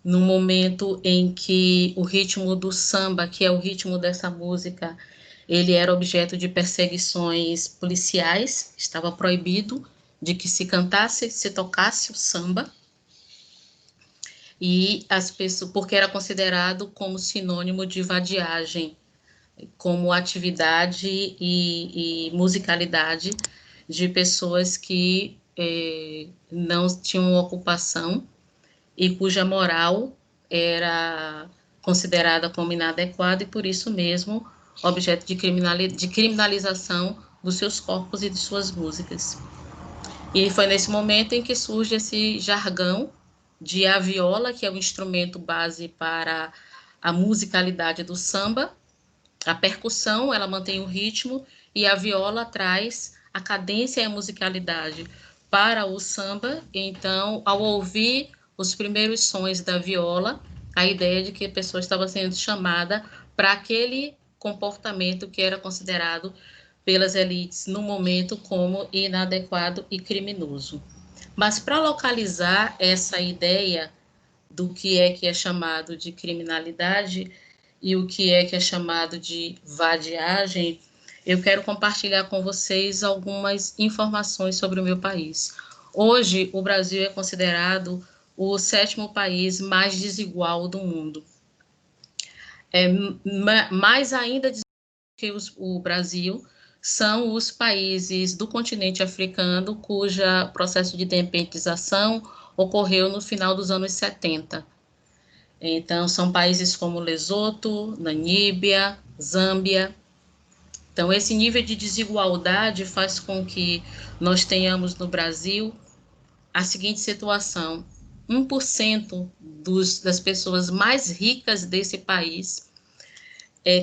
no momento em que o ritmo do samba, que é o ritmo dessa música, ele era objeto de perseguições policiais, estava proibido de que se cantasse, se tocasse o samba, e as pessoas, porque era considerado como sinônimo de vadiagem, como atividade e musicalidade de pessoas que não tinham ocupação e cuja moral era considerada como inadequada e, por isso mesmo, objeto de criminalização dos seus corpos e de suas músicas. E foi nesse momento em que surge esse jargão de a viola, que é o instrumento base para a musicalidade do samba. A percussão, ela mantém o ritmo, e a viola traz a cadência e a musicalidade para o samba. Então, ao ouvir os primeiros sons da viola, a ideia de que a pessoa estava sendo chamada para aquele comportamento que era considerado pelas elites no momento como inadequado e criminoso. Mas para localizar essa ideia do que é chamado de criminalidade e o que é chamado de vadiagem, eu quero compartilhar com vocês algumas informações sobre o meu país. Hoje, o Brasil é considerado o 7º país mais desigual do mundo. Mais ainda que o Brasil são os países do continente africano cujo processo de independentização ocorreu no final dos anos 70. Então, são países como Lesoto, Namíbia, Zâmbia. Então, esse nível de desigualdade faz com que nós tenhamos no Brasil a seguinte situação: 1% das pessoas mais ricas desse país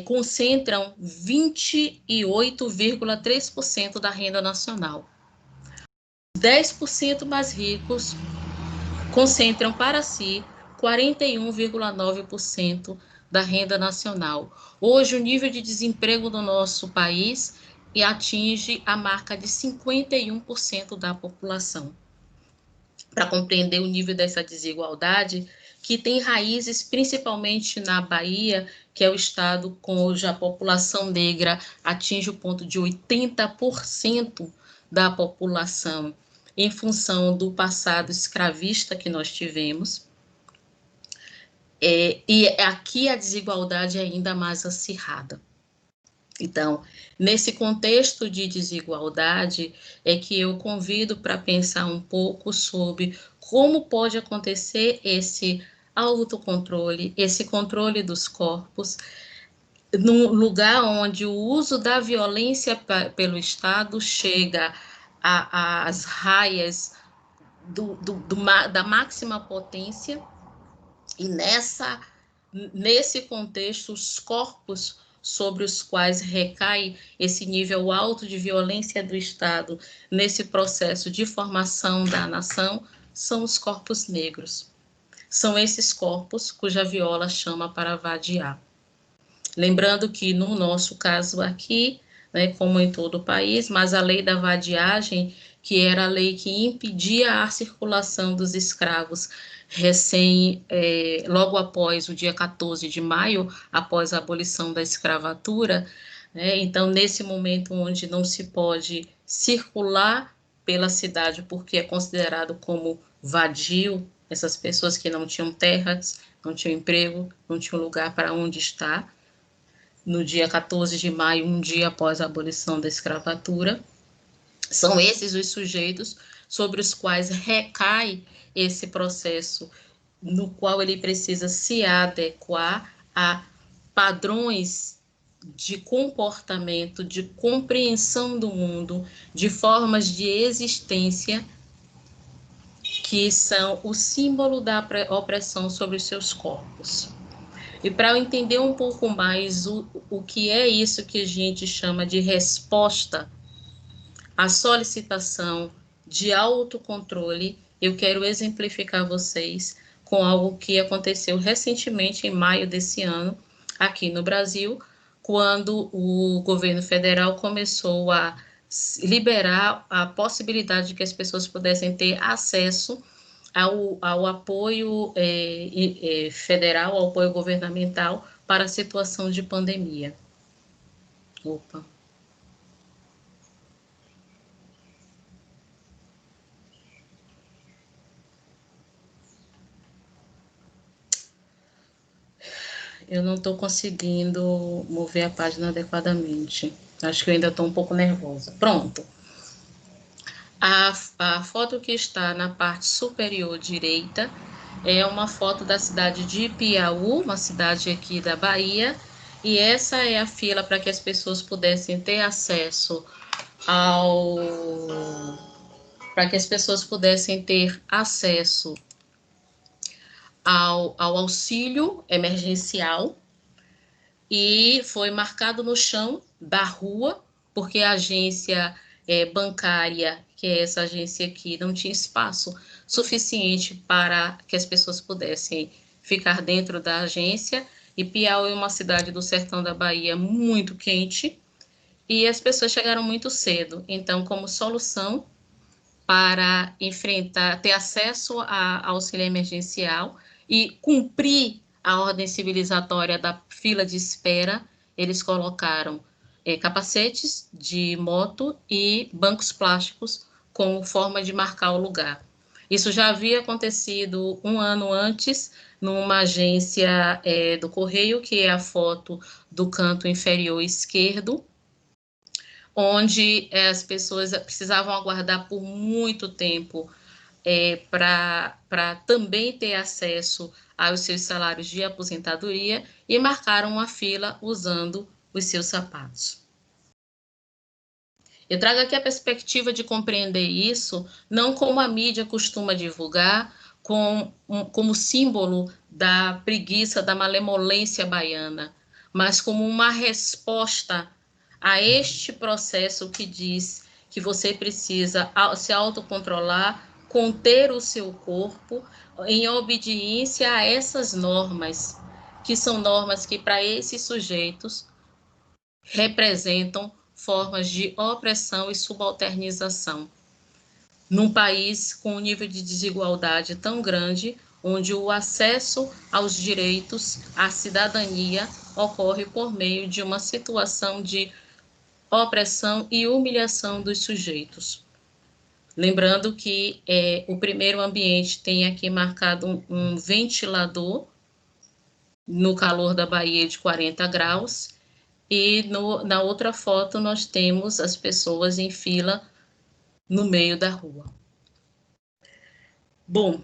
concentram 28,3% da renda nacional. 10% mais ricos concentram para si 41,9% da renda nacional. Hoje, o nível de desemprego do nosso país atinge a marca de 51% da população. Para compreender o nível dessa desigualdade, que tem raízes principalmente na Bahia, que é o estado cuja população negra atinge o ponto de 80% da população, em função do passado escravista que nós tivemos. E aqui a desigualdade é ainda mais acirrada. Então, nesse contexto de desigualdade, é que eu convido para pensar um pouco sobre como pode acontecer esse autocontrole, esse controle dos corpos, num lugar onde o uso da violência pelo Estado chega às raias da máxima potência, e nesse contexto, os corpos sobre os quais recai esse nível alto de violência do Estado nesse processo de formação da nação são os corpos negros. São esses corpos cuja viola chama para vadiar. Lembrando que no nosso caso aqui, né, como em todo o país, mas a lei da vadiagem, que era a lei que impedia a circulação dos escravos logo após o dia 14 de maio, após a abolição da escravatura, né? Então, nesse momento onde não se pode circular pela cidade porque é considerado como vadio, essas pessoas que não tinham terras, não tinham emprego, não tinham lugar para onde estar, no dia 14 de maio, um dia após a abolição da escravatura, são esses os sujeitos sobre os quais recai esse processo, no qual ele precisa se adequar a padrões de comportamento, de compreensão do mundo, de formas de existência que são o símbolo da opressão sobre os seus corpos. E para eu entender um pouco mais o que é isso que a gente chama de resposta à solicitação de autocontrole, eu quero exemplificar vocês com algo que aconteceu recentemente, em maio desse ano, aqui no Brasil, quando o governo federal começou a liberar a possibilidade de que as pessoas pudessem ter acesso ao apoio federal, ao apoio governamental para a situação de pandemia. Opa. Eu não estou conseguindo mover a página adequadamente. Acho que eu ainda estou um pouco nervosa. Pronto. A foto que está na parte superior direita é uma foto da cidade de Piauí, uma cidade aqui da Bahia, e essa é a fila para que as pessoas pudessem ter acesso ao auxílio emergencial, e foi marcado no chão da rua, porque a agência bancária, que é essa agência aqui, não tinha espaço suficiente para que as pessoas pudessem ficar dentro da agência, e Piauí é uma cidade do sertão da Bahia muito quente, e as pessoas chegaram muito cedo. Então, como solução para ter acesso ao auxílio emergencial e cumprir a ordem civilizatória da fila de espera, eles colocaram capacetes de moto e bancos plásticos como forma de marcar o lugar. Isso já havia acontecido um ano antes, numa agência do Correio, que é a foto do canto inferior esquerdo, onde as pessoas precisavam aguardar por muito tempo para também ter acesso aos seus salários de aposentadoria, e marcaram uma fila usando os seus sapatos. Eu trago aqui a perspectiva de compreender isso, não como a mídia costuma divulgar, como símbolo da preguiça, da malemolência baiana, mas como uma resposta a este processo que diz que você precisa se autocontrolar, conter o seu corpo em obediência a essas normas, que são normas que para esses sujeitos representam formas de opressão e subalternização. Num país com um nível de desigualdade tão grande, onde o acesso aos direitos, à cidadania, ocorre por meio de uma situação de opressão e humilhação dos sujeitos. Lembrando que o primeiro ambiente tem aqui marcado um ventilador no calor da Bahia de 40 graus, e na outra foto nós temos as pessoas em fila no meio da rua. Bom,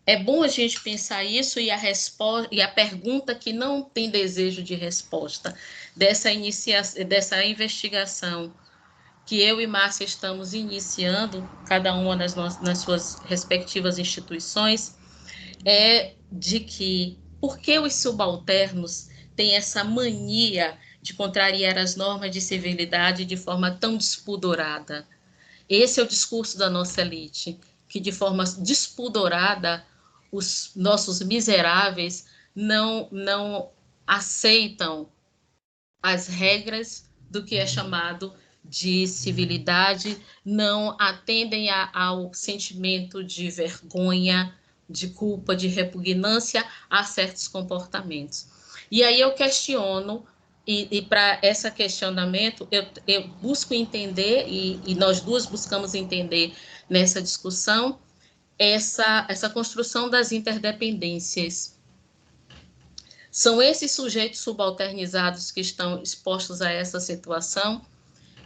é bom a gente pensar isso, e a pergunta que não tem desejo de resposta dessa investigação que eu e Márcia estamos iniciando, cada uma nas suas respectivas instituições, é de que por que os subalternos têm essa mania de contrariar as normas de civilidade de forma tão despudorada? Esse é o discurso da nossa elite, que de forma despudorada os nossos miseráveis não aceitam as regras do que é chamado de civilidade, não atendem ao sentimento de vergonha, de culpa, de repugnância a certos comportamentos. E aí eu questiono, e para esse questionamento eu busco entender, e nós duas buscamos entender nessa discussão, essa construção das interdependências. São esses sujeitos subalternizados que estão expostos a essa situação,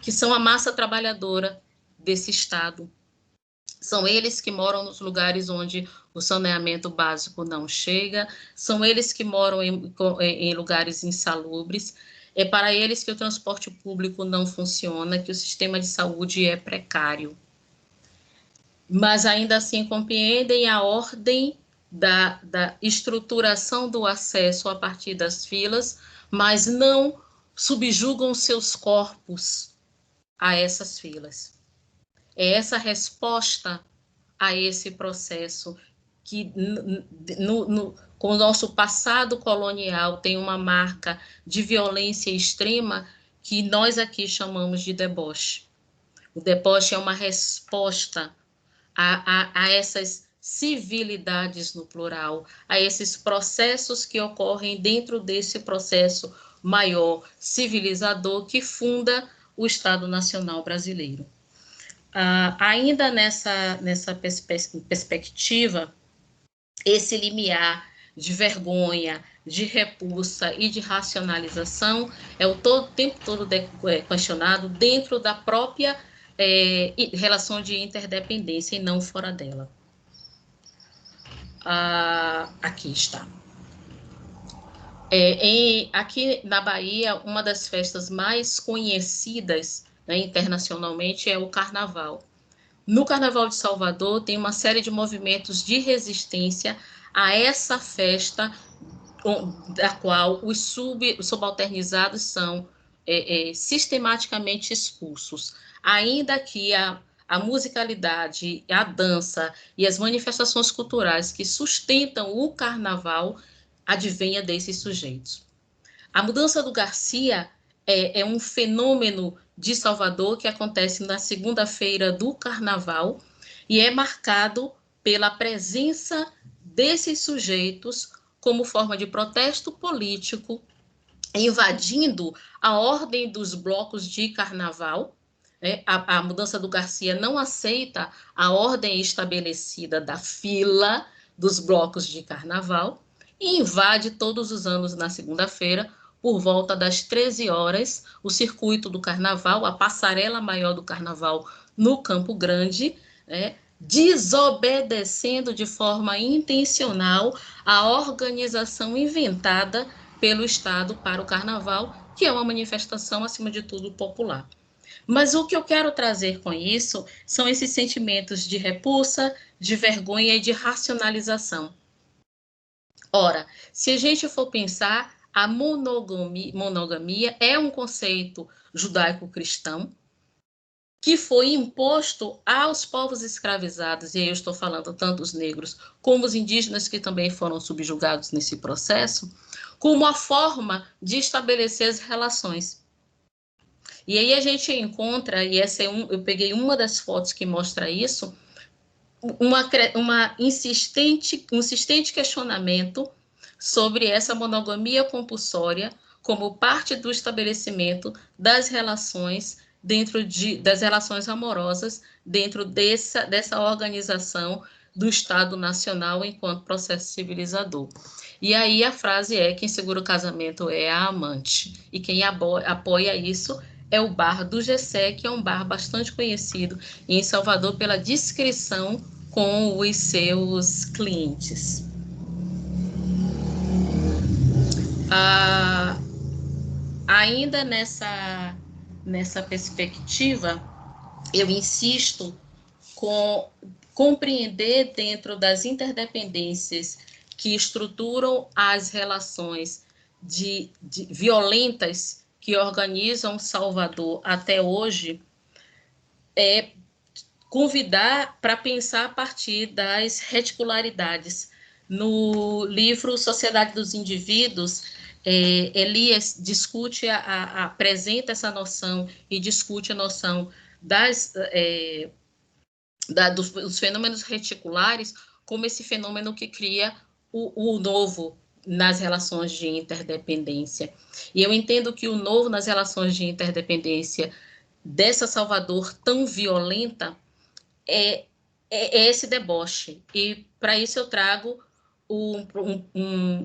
que são a massa trabalhadora desse Estado. São eles que moram nos lugares onde o saneamento básico não chega, são eles que moram em lugares insalubres, é para eles que o transporte público não funciona, que o sistema de saúde é precário. Mas ainda assim compreendem a ordem da estruturação do acesso a partir das filas, mas não subjugam seus corpos a essas filas. É essa resposta a esse processo que, com o nosso passado colonial, tem uma marca de violência extrema que nós aqui chamamos de deboche. O deboche é uma resposta a essas civilidades no plural, a esses processos que ocorrem dentro desse processo maior civilizador que funda o Estado Nacional Brasileiro. Ainda nessa perspectiva, esse limiar de vergonha, de repulsa e de racionalização é o tempo todo questionado dentro da própria relação de interdependência e não fora dela. Aqui está. Aqui na Bahia, uma das festas mais conhecidas, né, internacionalmente é o Carnaval. No Carnaval de Salvador tem uma série de movimentos de resistência a essa festa, da qual os subalternizados são sistematicamente expulsos. Ainda que a musicalidade, a dança e as manifestações culturais que sustentam o Carnaval advenha desses sujeitos. A mudança do Garcia é um fenômeno de Salvador que acontece na segunda-feira do Carnaval e é marcado pela presença desses sujeitos como forma de protesto político, invadindo a ordem dos blocos de Carnaval. A mudança do Garcia não aceita a ordem estabelecida da fila dos blocos de Carnaval e invade todos os anos na segunda-feira, por volta das 13 horas, o circuito do Carnaval, a passarela maior do Carnaval no Campo Grande, desobedecendo de forma intencional a organização inventada pelo Estado para o Carnaval, que é uma manifestação, acima de tudo, popular. Mas o que eu quero trazer com isso são esses sentimentos de repulsa, de vergonha e de racionalização. Ora, se a gente for pensar, a monogamia é um conceito judaico-cristão que foi imposto aos povos escravizados, e aí eu estou falando tanto os negros como os indígenas que também foram subjugados nesse processo, como a forma de estabelecer as relações. E aí a gente encontra, e eu peguei uma das fotos que mostra isso, um insistente questionamento sobre essa monogamia compulsória como parte do estabelecimento das relações das relações amorosas dentro dessa organização do Estado Nacional enquanto processo civilizador. E aí a frase é: quem segura o casamento é a amante. E quem apoia isso é o bar do Gessé, que é um bar bastante conhecido em Salvador pela discrição com os seus clientes. Ainda nessa perspectiva, eu insisto com compreender dentro das interdependências que estruturam as relações violentas que organizam Salvador até hoje, convidar para pensar a partir das reticularidades. No livro Sociedade dos Indivíduos, Elias discute, apresenta essa noção e discute a noção dos fenômenos reticulares como esse fenômeno que cria o novo nas relações de interdependência. E eu entendo que o novo nas relações de interdependência dessa Salvador tão violenta é esse deboche. E para isso eu trago um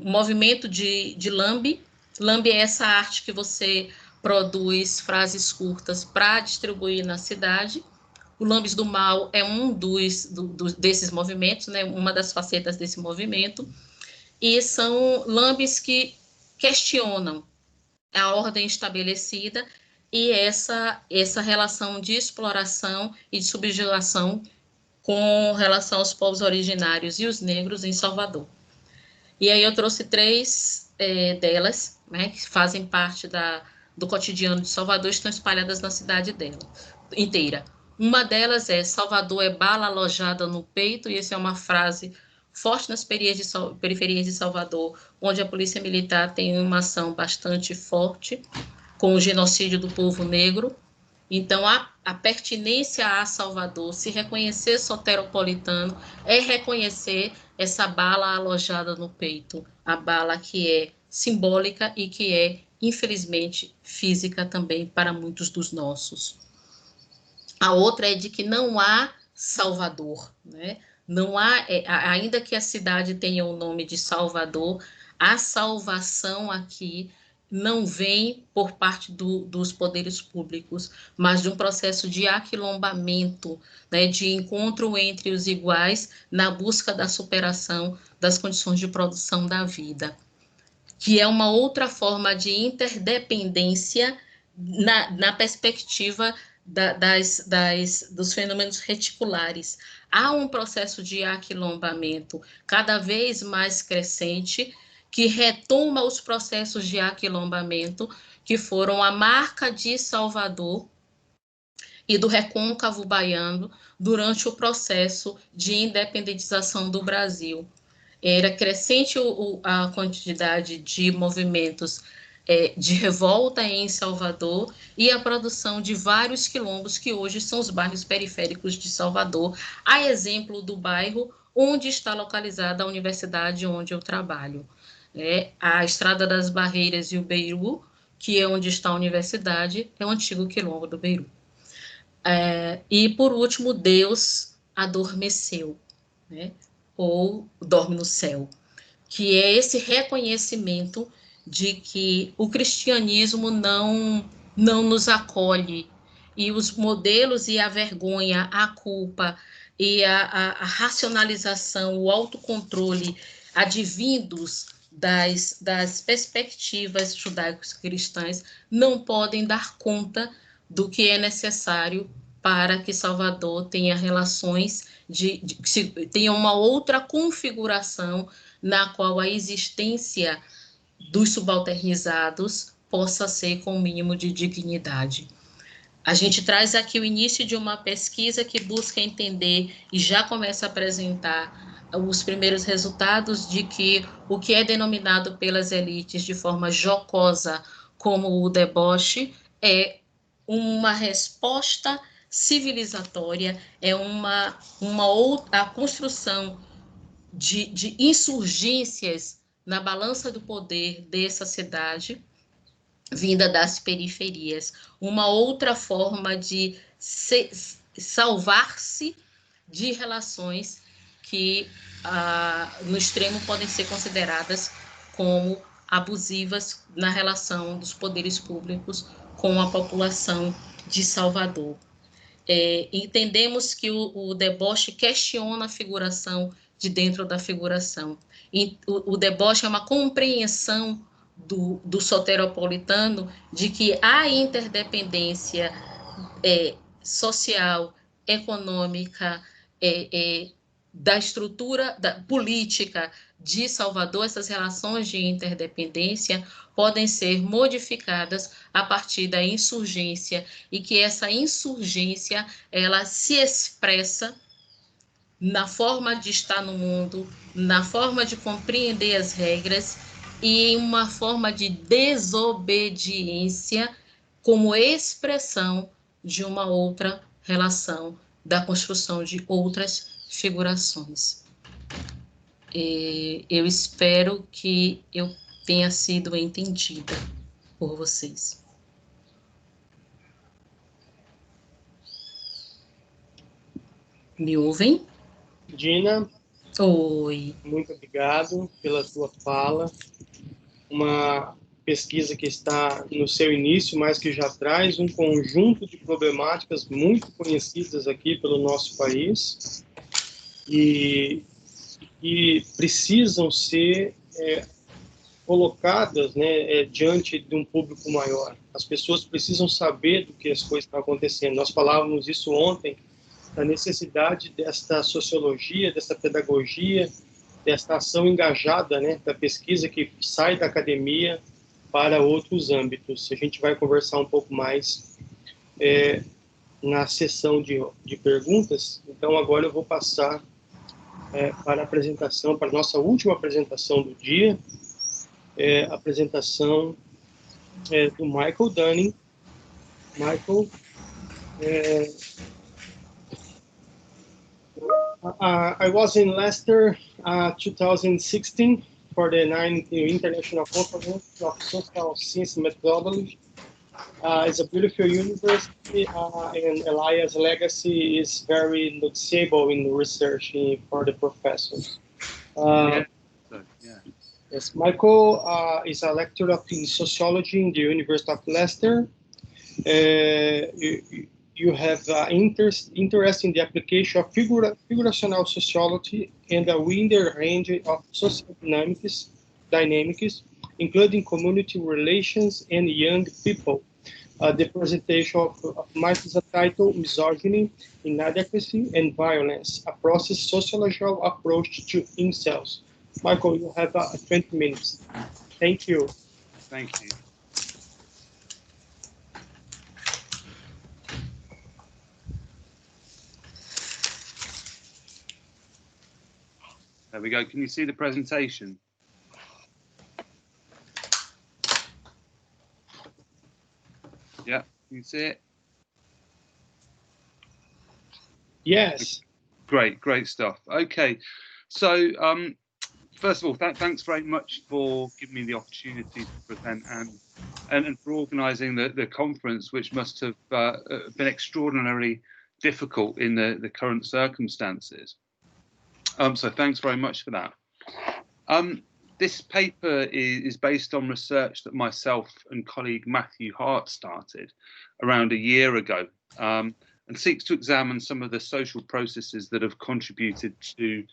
movimento de lambe. Lambe é essa arte que você produz frases curtas para distribuir na cidade. O Lambes do Mal é um desses movimentos, né, uma das facetas desse movimento, e são lambes que questionam a ordem estabelecida e essa relação de exploração e de subjugação com relação aos povos originários e os negros em Salvador. E aí eu trouxe 3 delas, né, que fazem parte do cotidiano de Salvador, estão espalhadas na cidade dela inteira. Uma delas é: Salvador é bala alojada no peito, e essa é uma frase forte nas periferias de Salvador, onde a polícia militar tem uma ação bastante forte com o genocídio do povo negro. Então, a pertinência a Salvador, se reconhecer soteropolitano, é reconhecer essa bala alojada no peito, a bala que é simbólica e que é, infelizmente, física também para muitos dos nossos. A outra é de que não há Salvador, né? Não há, ainda que a cidade tenha o nome de Salvador, a salvação aqui não vem por parte dos poderes públicos, mas de um processo de aquilombamento, né, de encontro entre os iguais na busca da superação das condições de produção da vida, que é uma outra forma de interdependência na perspectiva dos fenômenos reticulares. Há um processo de aquilombamento cada vez mais crescente, que retoma os processos de aquilombamento que foram a marca de Salvador e do recôncavo baiano durante o processo de independentização do Brasil. Era crescente a quantidade de movimentos de revolta em Salvador e a produção de vários quilombos que hoje são os bairros periféricos de Salvador, a exemplo do bairro onde está localizada a universidade onde eu trabalho. A Estrada das Barreiras e o Beiru, que é onde está a universidade, é o antigo quilombo do Beiru. E, por último, Deus adormeceu, né? Ou dorme no céu, que é esse reconhecimento de que o cristianismo não nos acolhe, e os modelos e a vergonha, a culpa e a racionalização, o autocontrole advindos das perspectivas judaico-cristãs não podem dar conta do que é necessário para que Salvador tenha relações, tenha uma outra configuração na qual a existência dos subalternizados possa ser com o mínimo de dignidade. A gente traz aqui o início de uma pesquisa que busca entender e já começa a apresentar os primeiros resultados de que o que é denominado pelas elites de forma jocosa como o deboche é uma resposta civilizatória, é a construção de insurgências na balança do poder dessa cidade, vinda das periferias, uma outra forma de salvar-se de relações que, no extremo, podem ser consideradas como abusivas na relação dos poderes públicos com a população de Salvador. Entendemos que o deboche questiona a figuração de dentro da figuração. E o deboche é uma compreensão do soteropolitano de que a interdependência social, econômica, da estrutura política de Salvador, essas relações de interdependência podem ser modificadas a partir da insurgência, e que essa insurgência ela se expressa na forma de estar no mundo, na forma de compreender as regras e em uma forma de desobediência como expressão de uma outra relação, da construção de outras figurações. Eu espero que eu tenha sido entendida por vocês. Me ouvem? Dina, oi. Muito obrigado pela sua fala. Uma pesquisa que está no seu início, mas que já traz um conjunto de problemáticas muito conhecidas aqui pelo nosso país e precisam ser colocadas, né, diante de um público maior. As pessoas precisam saber do que as coisas estão acontecendo. Nós falávamos isso ontem da necessidade desta sociologia, desta pedagogia, desta ação engajada, né, da pesquisa que sai da academia para outros âmbitos. A gente vai conversar um pouco mais na sessão de perguntas. Então, agora eu vou passar para a apresentação, para a nossa última apresentação do dia, a apresentação do Michael Dunning. Michael, I was in Leicester 2016 for the 9th International Conference of Social Science Methodology. It's a beautiful university, and Elias' legacy is very noticeable in research for the professors. Yes, Michael is a lecturer in sociology in the University of Leicester. You have interest in the application of figurational sociology and a wider range of social dynamics, including community relations and young people. The presentation of Michael's title, Misogyny, Inadequacy, and Violence, a process-sociological approach to incels. Michael, you have 20 minutes. Thank you. Thank you. There we go. Can you see the presentation? Yeah, can you see it? Yes. Great stuff. Okay, so first of all, thanks very much for giving me the opportunity to present and for organising the conference, which must have been extraordinarily difficult in the current circumstances. So thanks very much for that. This paper is based on research that myself and colleague Matthew Hart started around a year ago, and seeks to examine some of the social processes that have contributed to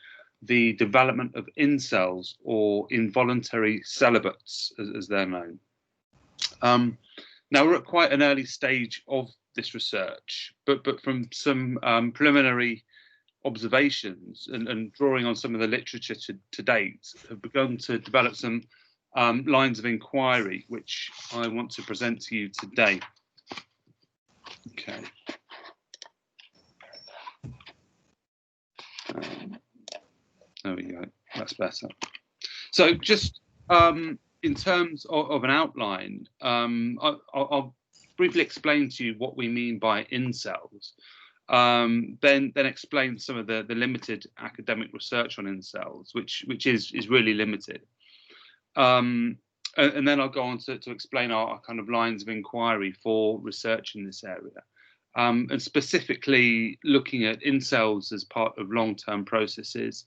the development of incels, or involuntary celibates, as they're known. Now, we're at quite an early stage of this research, but from some preliminary observations and drawing on some of the literature to date, have begun to develop some lines of inquiry, which I want to present to you today. Okay. There we go, that's better. So just in terms of an outline, I'll briefly explain to you what we mean by incels, then explain some of the limited academic research on incels, which is really limited. And then I'll go on to explain our kind of lines of inquiry for research in this area. And specifically looking at incels as part of long-term processes,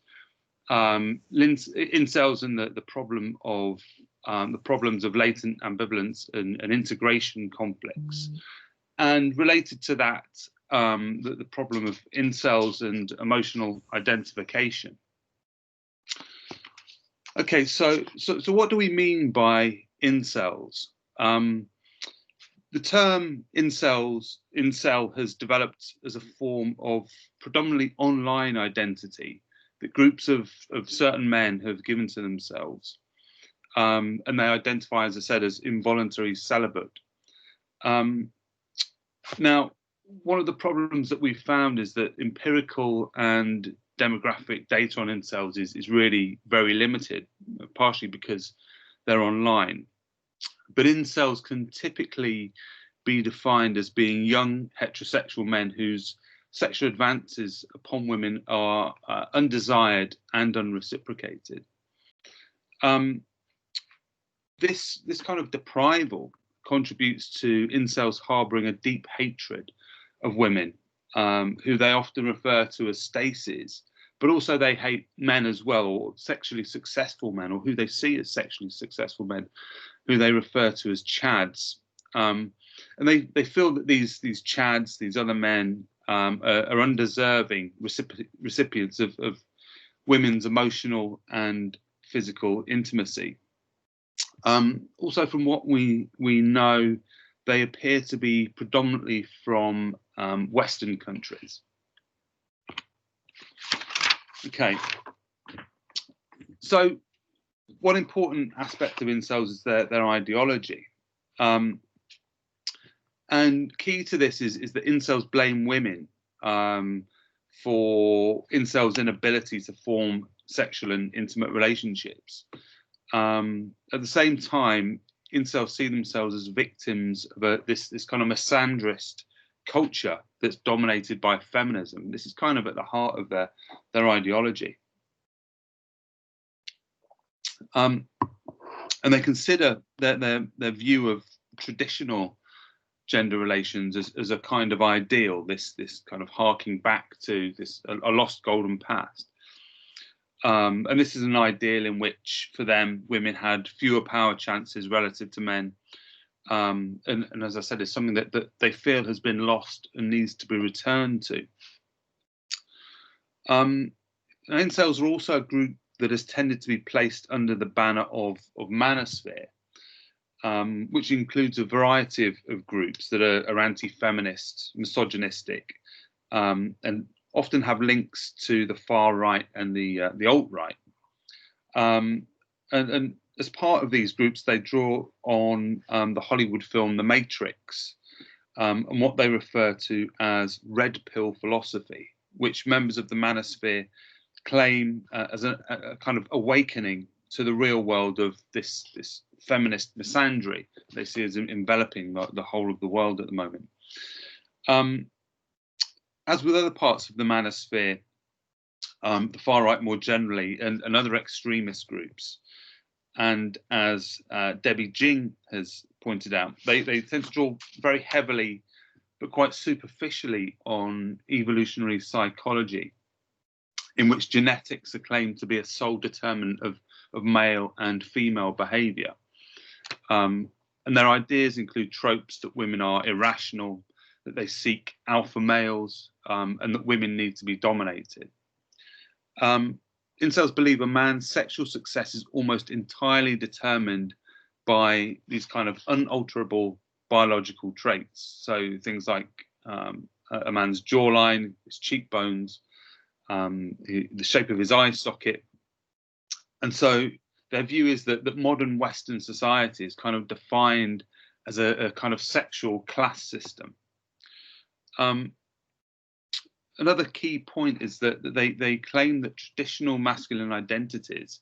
incels and the problem of the problems of latent ambivalence and integration conflicts, and related to that, the problem of incels and emotional identification. Okay, so what do we mean by incels? The term incel has developed as a form of predominantly online identity that groups of certain men have given to themselves. And they identify, as I said, as involuntary celibate. Now, one of the problems that we've found is that empirical and demographic data on incels is really very limited, partially because they're online. But incels can typically be defined as being young heterosexual men whose sexual advances upon women are undesired and unreciprocated. This kind of deprival contributes to incels harbouring a deep hatred of women, who they often refer to as stasis, but also they hate men as well, or sexually successful men, or who they see as sexually successful men, who they refer to as chads. And they feel that these chads, these other men, are undeserving recipients of women's emotional and physical intimacy. Also, from what we know, they appear to be predominantly from Western countries. Okay. So one important aspect of incels is their ideology. And key to this is that incels blame women for incels' inability to form sexual and intimate relationships. At the same time, incels see themselves as victims of this kind of misandrist culture that's dominated by feminism. This is kind of at the heart of their ideology. And they consider their view of traditional gender relations as a kind of ideal, this kind of harking back to a lost golden past. And this is an ideal in which, for them, women had fewer power chances relative to men. And as I said, it's something that they feel has been lost and needs to be returned to. Incels are also a group that has tended to be placed under the banner of manosphere, which includes a variety of groups that are anti-feminist, misogynistic, and often have links to the far right and the alt-right. And as part of these groups, they draw on the Hollywood film The Matrix, and what they refer to as red pill philosophy, which members of the manosphere claim as a kind of awakening to the real world of this feminist misandry they see as enveloping the whole of the world at the moment. As with other parts of the manosphere, the far right more generally, and other extremist groups, and as Debbie Jing has pointed out, they tend to draw very heavily but quite superficially on evolutionary psychology, in which genetics are claimed to be a sole determinant of male and female behaviour. And their ideas include tropes that women are irrational, that they seek alpha males, and that women need to be dominated. Incels believe a man's sexual success is almost entirely determined by these kind of unalterable biological traits. So things like a man's jawline, his cheekbones, the shape of his eye socket. And so their view is that modern Western society is kind of defined as a kind of sexual class system. Another key point is that they claim that traditional masculine identities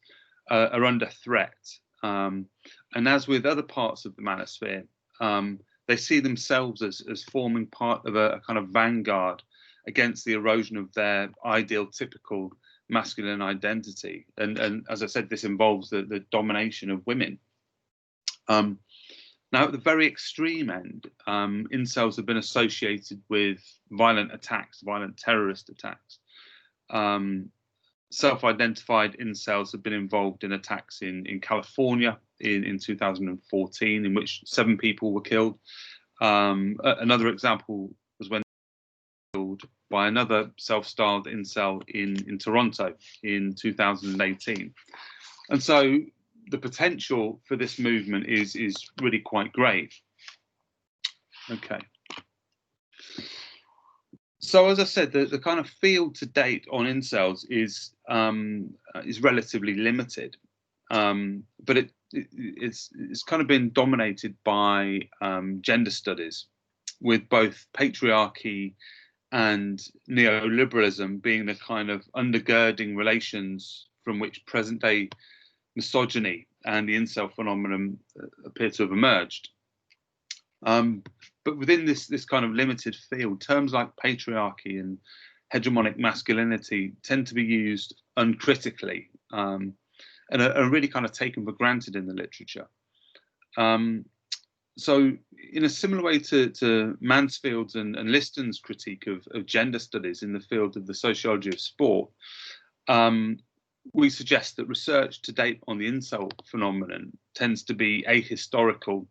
are under threat. And as with other parts of the manosphere, they see themselves as forming part of a kind of vanguard against the erosion of their ideal typical masculine identity. And as I said, this involves the domination of women. Now, at the very extreme end, incels have been associated with violent attacks, violent terrorist attacks. Self-identified incels have been involved in attacks in California in 2014, in which 7 people were killed. Another example was when killed by another self-styled incel in Toronto in 2018. And so the potential for this movement is really quite great. Okay. So as I said, the kind of field to date on incels is relatively limited, but it's kind of been dominated by gender studies, with both patriarchy and neoliberalism being the kind of undergirding relations from which present-day misogyny and the incel phenomenon appear to have emerged. But within this kind of limited field, terms like patriarchy and hegemonic masculinity tend to be used uncritically, and are really kind of taken for granted in the literature. So in a similar way to Mansfield's and Liston's critique of gender studies in the field of the sociology of sport, we suggest that research to date on the incel phenomenon tends to be ahistorical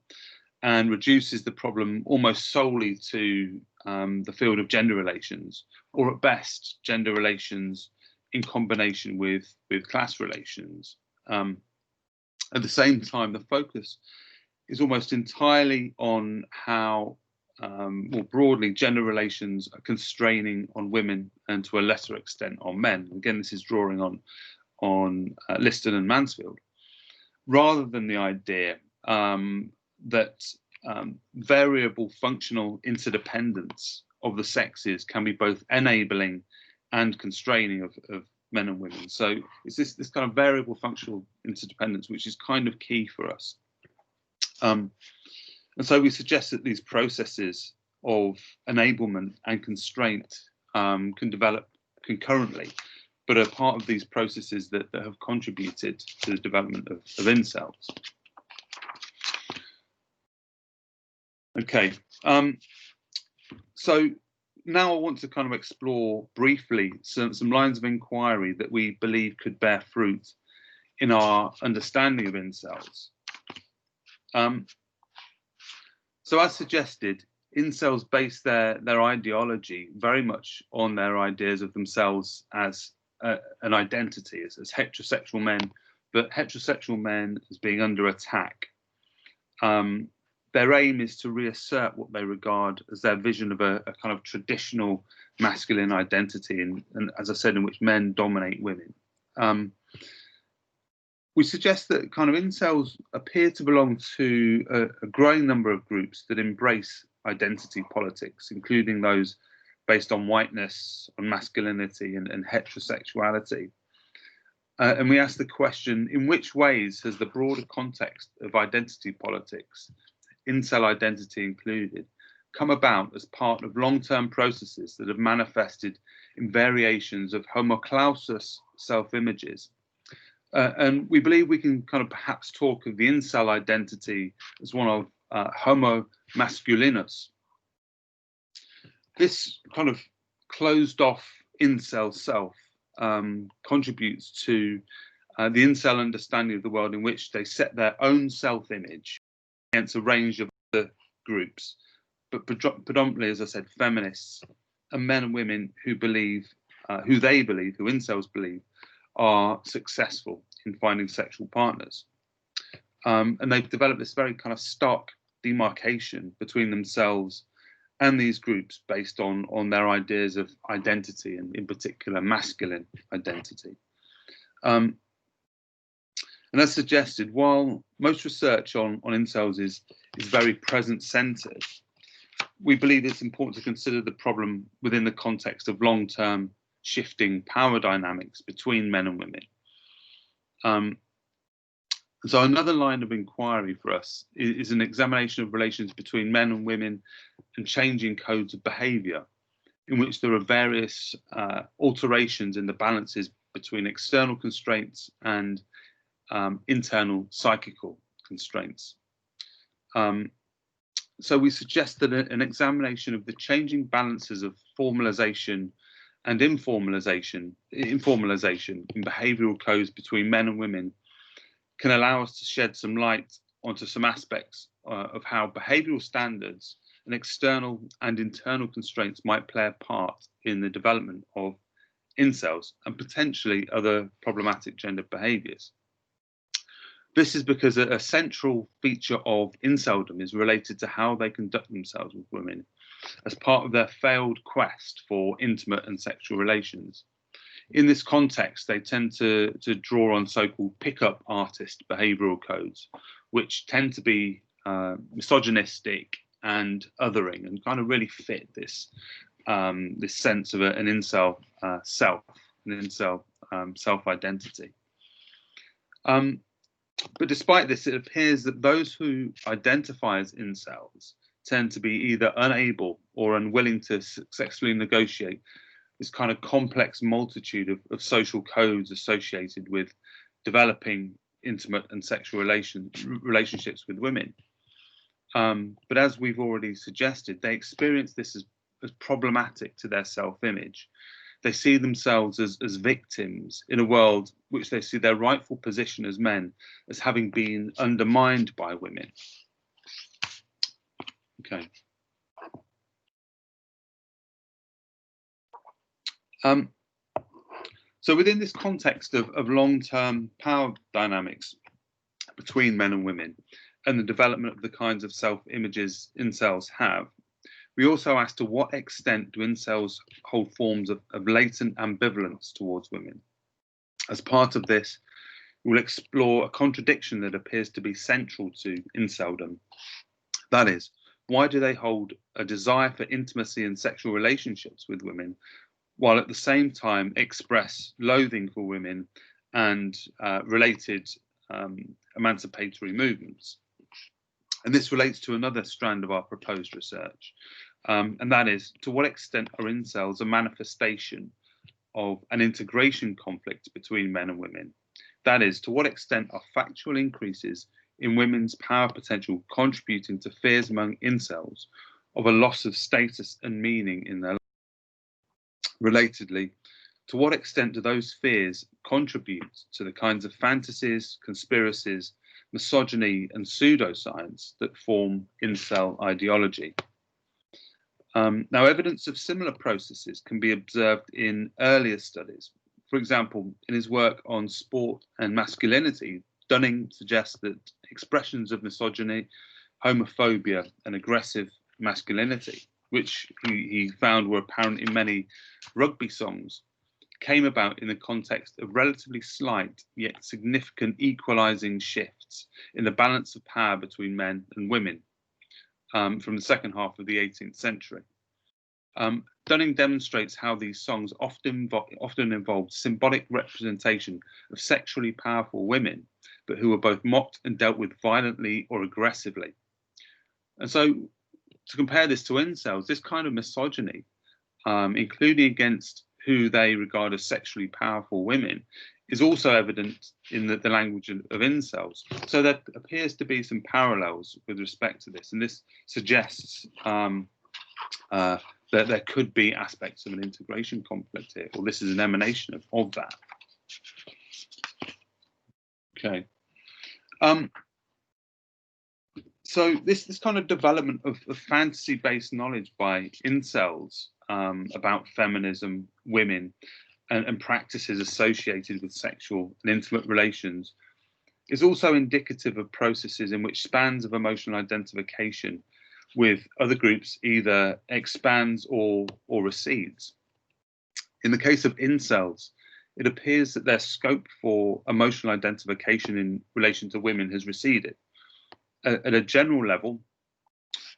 and reduces the problem almost solely to the field of gender relations, or at best, gender relations in combination with class relations. At the same time, the focus is almost entirely on how more broadly, gender relations are constraining on women and to a lesser extent on men. Again, this is drawing on Liston and Mansfield, rather than the idea that variable functional interdependence of the sexes can be both enabling and constraining of men and women. So it's this kind of variable functional interdependence which is kind of key for us. And so we suggest that these processes of enablement and constraint can develop concurrently, but are part of these processes that have contributed to the development of incels. Okay, so now I want to kind of explore briefly some lines of inquiry that we believe could bear fruit in our understanding of incels. So as suggested, incels base their ideology very much on their ideas of themselves as an identity, as heterosexual men, but heterosexual men as being under attack. Their aim is to reassert what they regard as their vision of a kind of traditional masculine identity, and as I said, in which men dominate women. We suggest that kind of incels appear to belong to a growing number of groups that embrace identity politics, including those based on whiteness, on masculinity, and heterosexuality. And we ask the question, in which ways has the broader context of identity politics, incel identity included, come about as part of long-term processes that have manifested in variations of homoklausus self-images? And we believe we can kind of perhaps talk of the incel identity as one of homo masculinus. This kind of closed off incel self contributes to the incel understanding of the world in which they set their own self-image against a range of other groups, but predominantly, as I said, feminists and men and women who believe, who incels believe, are successful in finding sexual partners. And they've developed this very kind of stark demarcation between themselves and these groups based on their ideas of identity, and in particular masculine identity. And as suggested, while most research on incels is very present-centered, we believe it's important to consider the problem within the context of long-term shifting power dynamics between men and women. So another line of inquiry for us is an examination of relations between men and women and changing codes of behavior, in which there are various alterations in the balances between external constraints and internal psychical constraints. So we suggest that an examination of the changing balances of formalization and informalization in behavioral codes between men and women can allow us to shed some light onto some aspects of how behavioral standards and external and internal constraints might play a part in the development of incels and potentially other problematic gendered behaviors. This is because a central feature of inceldom is related to how they conduct themselves with women as part of their failed quest for intimate and sexual relations. In this context, they tend to draw on so-called pickup artist behavioral codes, which tend to be misogynistic and othering, and kind of really fit this this sense of an incel self, an incel self-identity. But despite this, it appears that those who identify as incels tend to be either unable or unwilling to successfully negotiate this kind of complex multitude of social codes associated with developing intimate and sexual relationships with women. But as we've already suggested, they experience this as problematic to their self-image. They see themselves as victims in a world which they see their rightful position as men as having been undermined by women. Okay. So within this context of long-term power dynamics between men and women and the development of the kinds of self-images incels have, We also asked to what extent do incels hold forms of latent ambivalence towards women. As part of this, we'll explore a contradiction that appears to be central to inceldom. That is, why do they hold a desire for intimacy and sexual relationships with women, while at the same time express loathing for women and related emancipatory movements? And this relates to another strand of our proposed research, and that is, to what extent are incels a manifestation of an integration conflict between men and women? That is, to what extent are factual increases in women's power potential contributing to fears among incels of a loss of status and meaning in their life? Relatedly, to what extent do those fears contribute to the kinds of fantasies, conspiracies, misogyny, and pseudoscience that form incel ideology? Now, evidence of similar processes can be observed in earlier studies. For example, in his work on sport and masculinity, Dunning suggests that expressions of misogyny, homophobia, and aggressive masculinity, which he found were apparent in many rugby songs, came about in the context of relatively slight yet significant equalizing shifts in the balance of power between men and women from the second half of the 18th century. Dunning demonstrates how these songs often involved symbolic representation of sexually powerful women, but who were both mocked and dealt with violently or aggressively. And so, to compare this to incels, this kind of misogyny, including against who they regard as sexually powerful women, is also evident in the language of incels. So there appears to be some parallels with respect to this, and this suggests that there could be aspects of an integration conflict here, or this is an emanation of that. Okay. So this kind of development of fantasy-based knowledge by incels about feminism, women, and practices associated with sexual and intimate relations is also indicative of processes in which spans of emotional identification with other groups either expands or recedes. In the case of incels, it appears that their scope for emotional identification in relation to women has receded. At a general level,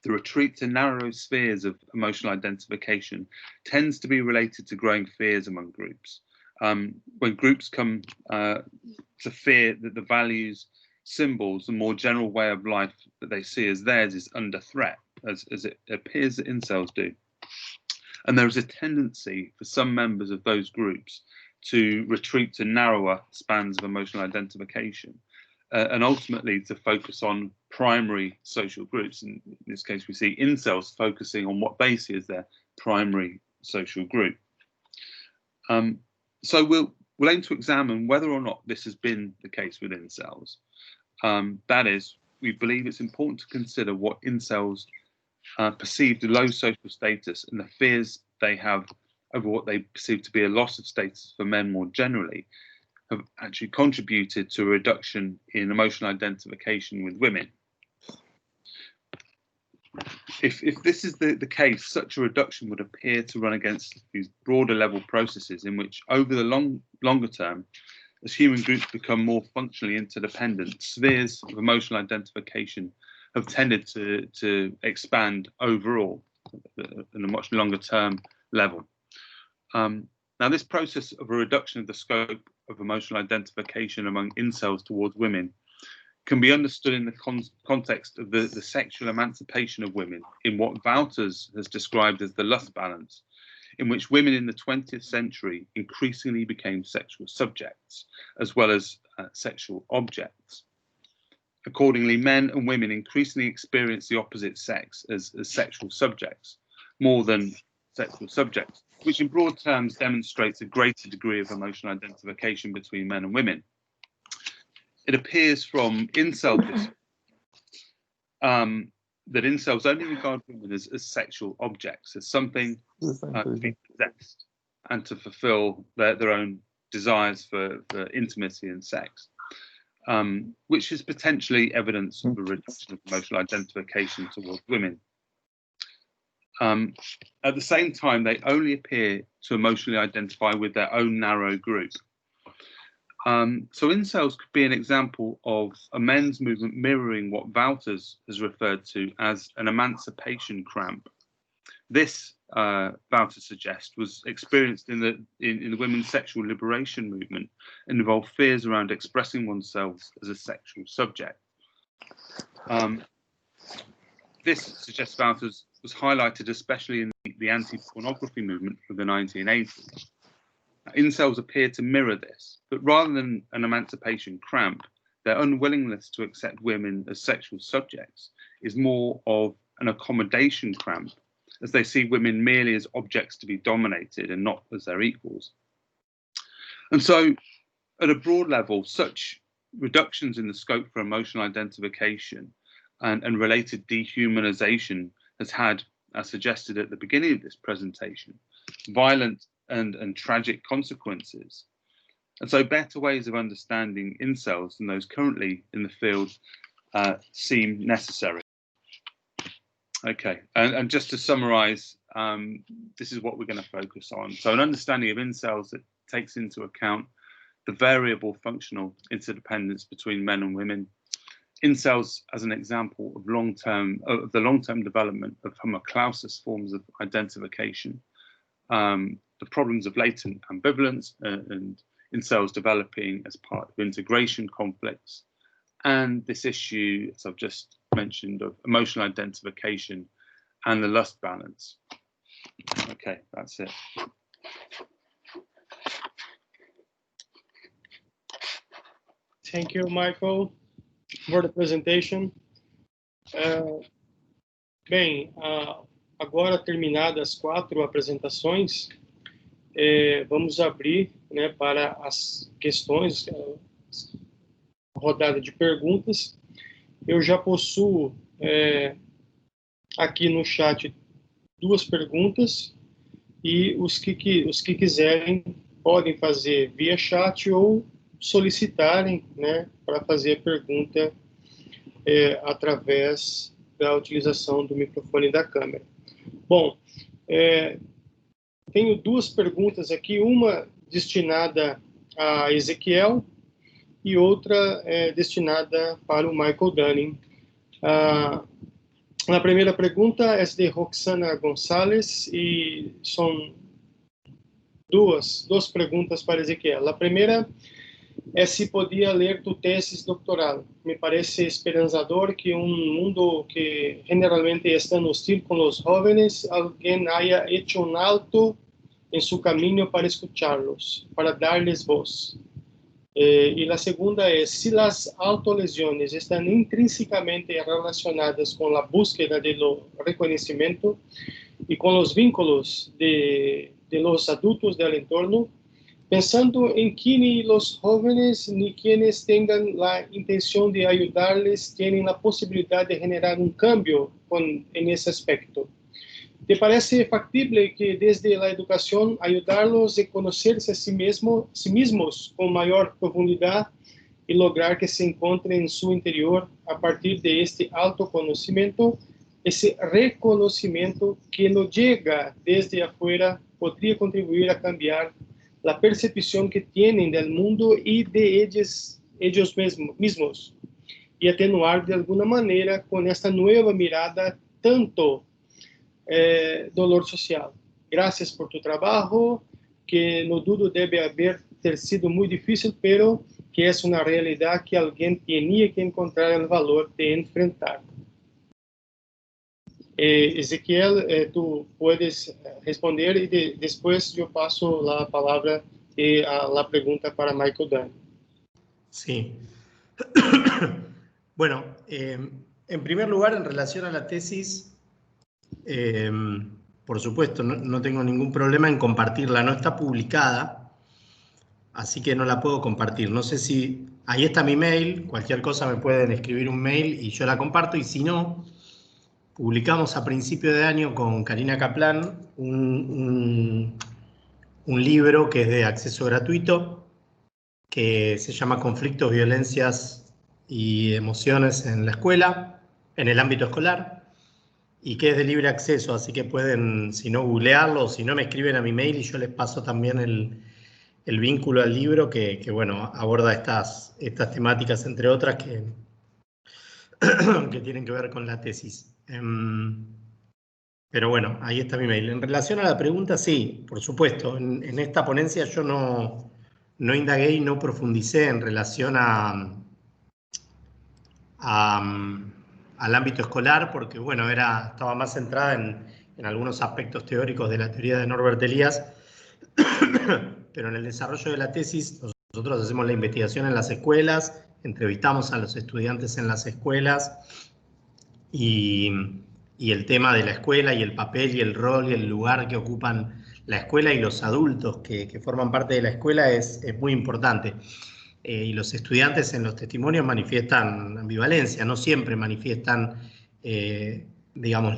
the retreat to narrow spheres of emotional identification tends to be related to growing fears among groups. When groups come to fear that the values, symbols, the more general way of life that they see as theirs is under threat, as it appears that incels do. And there is a tendency for some members of those groups to retreat to narrower spans of emotional identification, and ultimately to focus on primary social groups. In this case, we see incels focusing on what they see as their primary social group. So we'll aim to examine whether or not this has been the case with incels. That is, we believe it's important to consider what incels perceived low social status and the fears they have over what they perceive to be a loss of status for men more generally have actually contributed to a reduction in emotional identification with women. If this is the case, such a reduction would appear to run against these broader level processes in which, over the longer term, as human groups become more functionally interdependent, spheres of emotional identification have tended to expand overall in a much longer term level. Now, this process of a reduction of the scope of emotional identification among incels towards women can be understood in the context of the sexual emancipation of women in what Wouters has described as the lust balance, in which women in the 20th century increasingly became sexual subjects as well as sexual objects. Accordingly, men and women increasingly experience the opposite sex as sexual subjects more than sexual subjects, which in broad terms demonstrates a greater degree of emotional identification between men and women. It appears from incel that incels only regard women as sexual objects, as something to be possessed and to fulfill their own desires for intimacy and sex, which is potentially evidence of a reduction of emotional identification towards women. At the same time, they only appear to emotionally identify with their own narrow group. So incels could be an example of a men's movement mirroring what Wouters has referred to as an emancipation cramp. This, Wouters suggests, was experienced in the women's sexual liberation movement and involved fears around expressing oneself as a sexual subject. This, suggests Wouters, was highlighted especially in the anti-pornography movement of the 1980s. Incels appear to mirror this, but rather than an emancipation cramp, their unwillingness to accept women as sexual subjects is more of an accommodation cramp, as they see women merely as objects to be dominated and not as their equals. And so, at a broad level, such reductions in the scope for emotional identification and related dehumanization has had, as suggested at the beginning of this presentation, violent and tragic consequences. And so better ways of understanding incels than those currently in the field seem necessary. Okay, and just to summarize, this is what we're going to focus on. So an understanding of incels that takes into account the variable functional interdependence between men and women. Incels as an example of the long-term development of homoklausis forms of identification, the problems of latent ambivalence and incels developing as part of integration conflicts, and this issue, as I've just mentioned, of emotional identification and the lust balance. Okay, that's it. Thank you, Michael, for the presentation. Bem, agora terminadas as 4 apresentações, vamos abrir, né, para as questões, rodada de perguntas. Eu já possuo aqui no chat 2 perguntas e os que quiserem podem fazer via chat ou solicitarem, né, para fazer a pergunta através da utilização do microfone da câmera. Bom, tenho 2 perguntas aqui, uma destinada a Ezequiel e outra destinada para o Michael Dunning. A primeira pergunta é de Roxana Gonçalves e são duas perguntas para Ezequiel. A primeira é se podia ler tu tesis doctoral. Me parece esperançador que mundo que generalmente é tão hostil com os jovens, alguém haya hecho un alto en su camino para escucharlos, para darles voz. Y la segunda es, si las autolesiones están intrínsecamente relacionadas con la búsqueda de lo reconocimiento y con los vínculos de los adultos del entorno, pensando en que ni los jóvenes ni quienes tengan la intención de ayudarles tienen la posibilidad de generar un cambio en ese aspecto. ¿Te parece factible que desde la educación ayudarlos a conocerse a sí mismos con mayor profundidad y lograr que se encuentren en su interior a partir de este autoconocimiento, ese reconocimiento que no llega desde afuera podría contribuir a cambiar la percepción que tienen del mundo y de ellos mismos y atenuar de alguna manera con esta nueva mirada tanto dolor social? Gracias por tu trabajo, que no dudo debe ter sido muy difícil, pero que es una realidad que alguien tenía que encontrar el valor de enfrentar. Ezequiel, tú puedes responder y después yo paso la palabra a la pregunta para Michael Dunn. Sí. Bueno, en primer lugar, en relación a la tesis, por supuesto, no tengo ningún problema en compartirla. No está publicada, así que no la puedo compartir. No sé si... Ahí está mi mail. Cualquier cosa me pueden escribir un mail y yo la comparto. Y si no, publicamos a principio de año con Karina Kaplan un libro que es de acceso gratuito, que se llama Conflictos, Violencias y Emociones en la Escuela, en el ámbito escolar. y que es de libre acceso, así que pueden, si no, googlearlo, si no, me escriben a mi mail y yo les paso también el vínculo al libro que bueno, aborda estas temáticas, entre otras, que tienen que ver con la tesis. Pero bueno, ahí está mi mail. En relación a la pregunta, sí, por supuesto. En esta ponencia yo no indagué y no profundicé en relación al ámbito escolar, porque bueno, estaba más centrada en algunos aspectos teóricos de la teoría de Norbert Elias, pero en el desarrollo de la tesis nosotros hacemos la investigación en las escuelas, entrevistamos a los estudiantes en las escuelas y el tema de la escuela y el papel y el rol y el lugar que ocupan la escuela y los adultos que forman parte de la escuela es muy importante. Y los estudiantes en los testimonios manifiestan ambivalencia, no siempre manifiestan, digamos,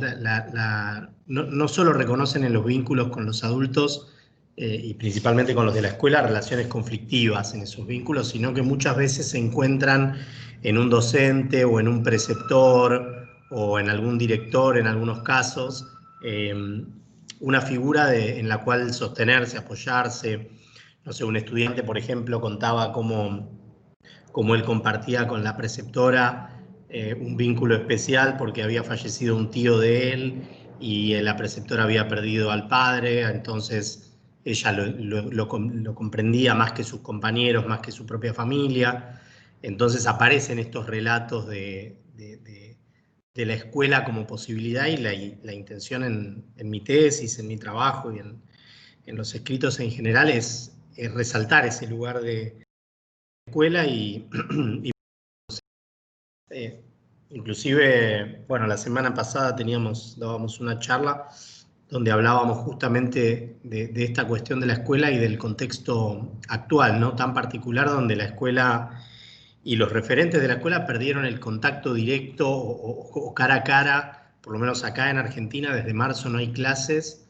no solo reconocen en los vínculos con los adultos y principalmente con los de la escuela relaciones conflictivas en esos vínculos, sino que muchas veces se encuentran en un docente o en un preceptor o en algún director en algunos casos, una figura en la cual sostenerse, apoyarse. No sé, un estudiante, por ejemplo, contaba cómo él compartía con la preceptora un vínculo especial porque había fallecido un tío de él y la preceptora había perdido al padre, entonces ella lo comprendía más que sus compañeros, más que su propia familia. Entonces aparecen estos relatos de la escuela como posibilidad y la intención en mi tesis, en mi trabajo y en los escritos en general es resaltar ese lugar de escuela y inclusive, bueno, la semana pasada dábamos una charla donde hablábamos justamente de esta cuestión de la escuela y del contexto actual, ¿no? Tan particular, donde la escuela y los referentes de la escuela perdieron el contacto directo o cara a cara, por lo menos acá en Argentina, desde marzo no hay clases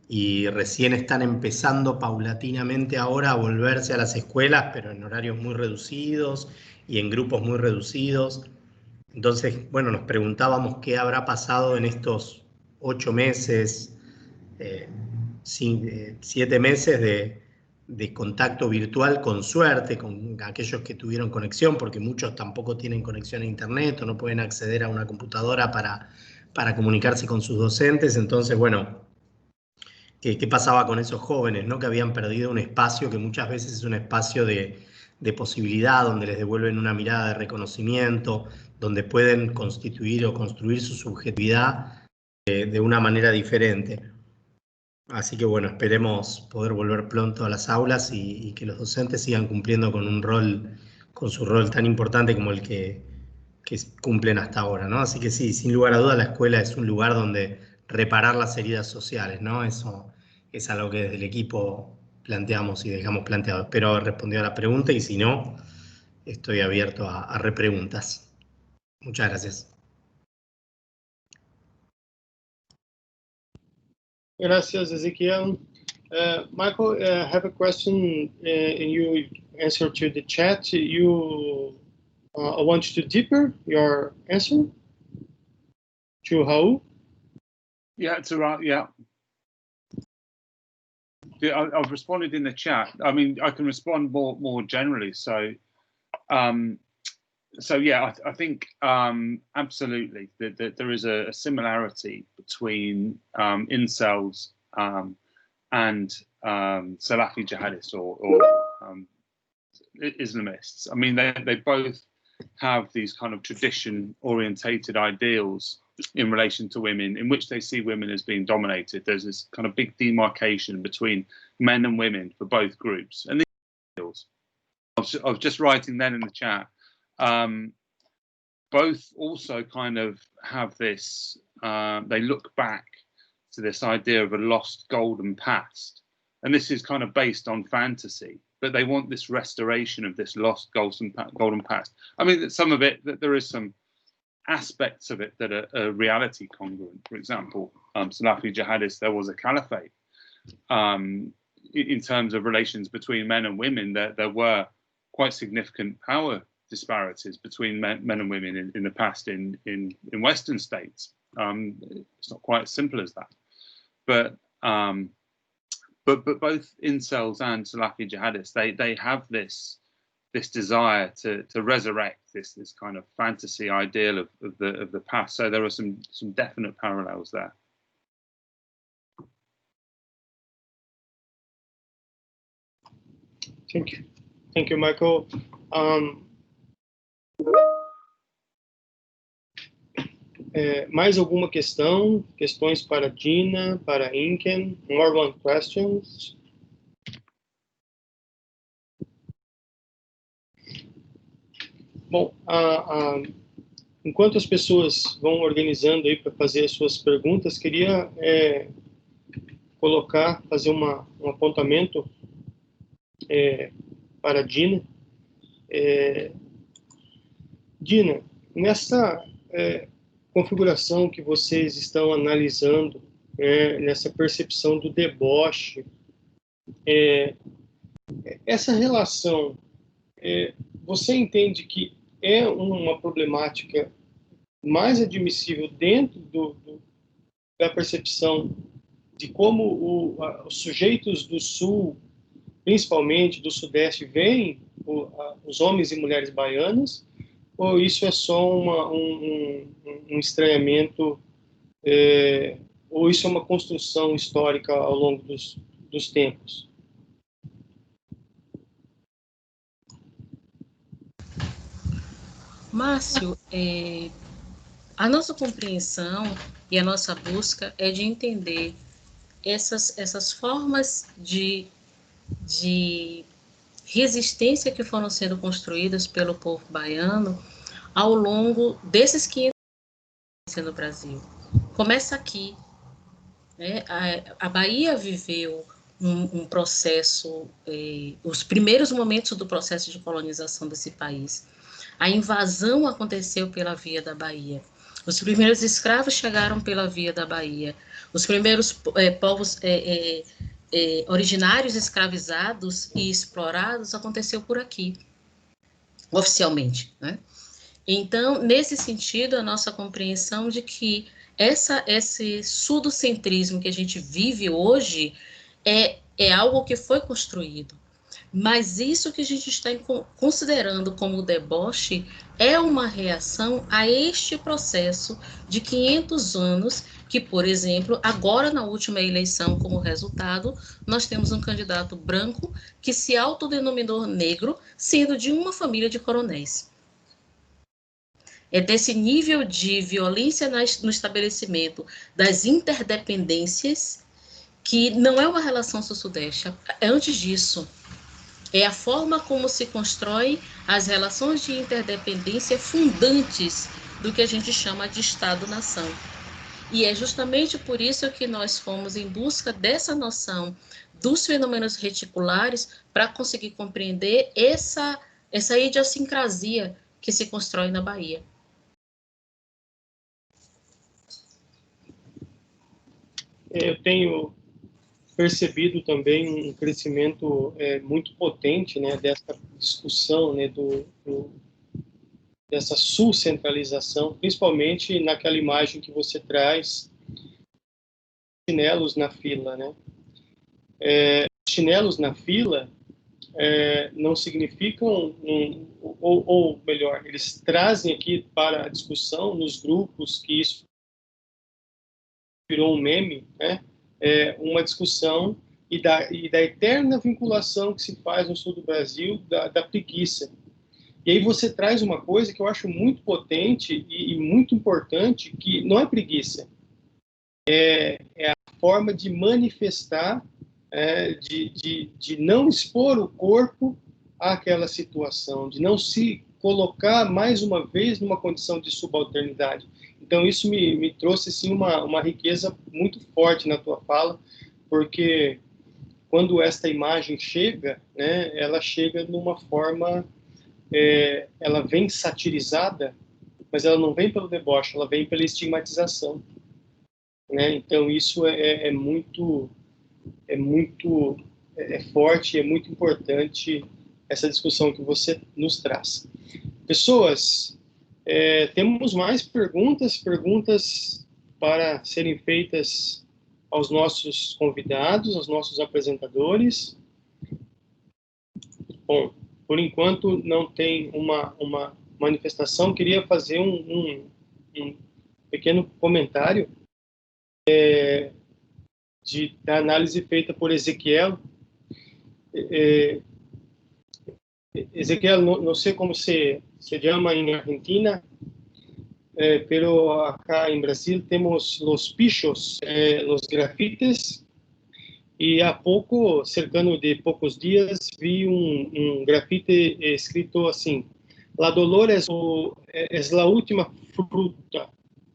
y recién están empezando paulatinamente ahora a volverse a las escuelas, pero en horarios muy reducidos y en grupos muy reducidos. Entonces, bueno, nos preguntábamos qué habrá pasado en estos 8 meses, 7 meses de contacto virtual, con suerte, con aquellos que tuvieron conexión, porque muchos tampoco tienen conexión a internet o no pueden acceder a una computadora para comunicarse con sus docentes. Entonces, bueno, ¿qué pasaba con esos jóvenes, ¿no? Que habían perdido un espacio que muchas veces es un espacio de posibilidad, donde les devuelven una mirada de reconocimiento, donde pueden constituir o construir su subjetividad de una manera diferente. Así que bueno, esperemos poder volver pronto a las aulas y que los docentes sigan cumpliendo con su rol tan importante como el que cumplen hasta ahora, ¿no? Así que sí, sin lugar a dudas la escuela es un lugar donde reparar las heridas sociales, ¿no? Eso es algo que desde el equipo planteamos y dejamos planteado. Espero haber respondido a la pregunta y si no, estoy abierto a repreguntas. Muchas gracias. Gracias, Ezequiel. Michael, I have a question in your answer to the chat. I want you to deeper your answer to Raul. Yeah, it's all right. Yeah. I've responded in the chat. I mean, I can respond more generally. So yeah, I think absolutely that there is a similarity between incels and Salafi jihadists or Islamists. I mean, they both have these kind of tradition-orientated ideals in relation to women, in which they see women as being dominated. There's this kind of big demarcation between men and women for both groups. And these ideals, I was just writing then in the chat, both also kind of have this, they look back to this idea of a lost golden past. And this is kind of based on fantasy, but they want this restoration of this lost golden past. I mean, some of it, that there is some aspects of it that are reality congruent. For example, Salafi jihadists, there was a caliphate. In terms of relations between men and women, there were quite significant power disparities between men and women in the past in Western states. It's not quite as simple as that. But both incels and Salafi jihadists, they have this desire to resurrect this kind of fantasy ideal of the past. So there are some definite parallels there. Thank you, Michael. Mais alguma questão? Questões para Dina, para Inken? More one questions? Bom, enquanto as pessoas vão organizando aí para fazer as suas perguntas, queria fazer um apontamento para Dina. Dina, nessa configuração que vocês estão analisando, nessa percepção do deboche, essa relação, você entende que é uma problemática mais admissível dentro da percepção de como os sujeitos do Sul, principalmente do Sudeste, veem os homens e mulheres baianas, ou isso é só um estranhamento, ou isso é uma construção histórica ao longo dos tempos? Márcio, a nossa compreensão e a nossa busca é de entender essas formas de resistência que foram sendo construídas pelo povo baiano ao longo desses 500 anos no Brasil. Começa aqui, né? A Bahia viveu um processo, os primeiros momentos do processo de colonização desse país. A invasão aconteceu pela via da Bahia. Os primeiros escravos chegaram pela via da Bahia. Os primeiros povos originários escravizados e explorados aconteceu por aqui, oficialmente, né? Então, nesse sentido, a nossa compreensão de que esse sudocentrismo que a gente vive hoje é algo que foi construído. Mas isso que a gente está considerando como deboche é uma reação a este processo de 500 anos que, por exemplo, agora na última eleição, como resultado, nós temos um candidato branco que se autodenominou negro, sendo de uma família de coronéis. É desse nível de violência no estabelecimento das interdependências que não é uma relação sul-sudeste, é antes disso. É a forma como se constroem as relações de interdependência fundantes do que a gente chama de Estado-nação. E é justamente por isso que nós fomos em busca dessa noção dos fenômenos reticulares para conseguir compreender essa idiosincrasia que se constrói na Bahia. Eu tenho percebido também um crescimento muito potente, né, dessa discussão, né, dessa sul-centralização, principalmente naquela imagem que você traz, chinelos na fila, né? Chinelos na fila não significam, ou melhor, eles trazem aqui para a discussão nos grupos que isso virou um meme, né? Uma discussão e da eterna vinculação que se faz no sul do Brasil da preguiça. E aí você traz uma coisa que eu acho muito potente e muito importante, que não é preguiça, é a forma de manifestar, de não expor o corpo àquela situação, de não se colocar mais uma vez numa condição de subalternidade. Então isso me trouxe assim, uma riqueza muito forte na tua fala, porque quando esta imagem chega, né, ela chega numa forma, ela vem satirizada, mas ela não vem pelo deboche, ela vem pela estigmatização, né? Então isso é muito forte, é muito importante essa discussão que você nos traz. Pessoas, temos mais perguntas para serem feitas aos nossos convidados, aos nossos apresentadores. Bom, por enquanto não tem uma manifestação. Queria fazer um pequeno comentário da análise feita por Ezequiel. Ezequiel, não sei como se chama em Argentina, pero acá en Brasil temos los pichos, los grafites, y a poco, cercano de pocos días, vi un grafite escrito así: la dolor es la última fruta,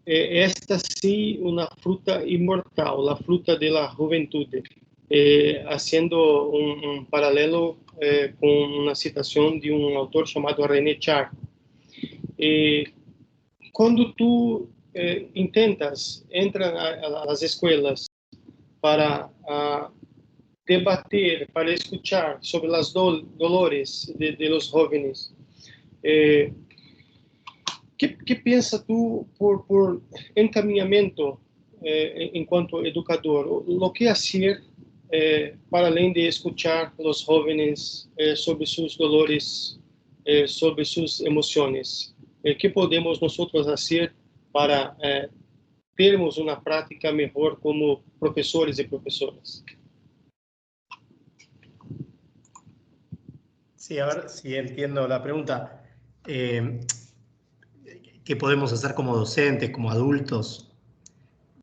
esta sí una fruta inmortal, la fruta de la juventud, haciendo un paralelo con una citación de un autor llamado René Char. Quando tu entras às escolas para debater, para escuchar sobre as dolores de los jóvenes, que pensa tu por encaminhamento enquanto educador? O que fazer para além de escuchar los jóvenes sobre sus dolores, sobre sus emociones? ¿Qué podemos nosotros hacer para termos una práctica mejor como profesores y profesoras? Sí, a ver si entiendo la pregunta. ¿Qué podemos hacer como docentes, como adultos?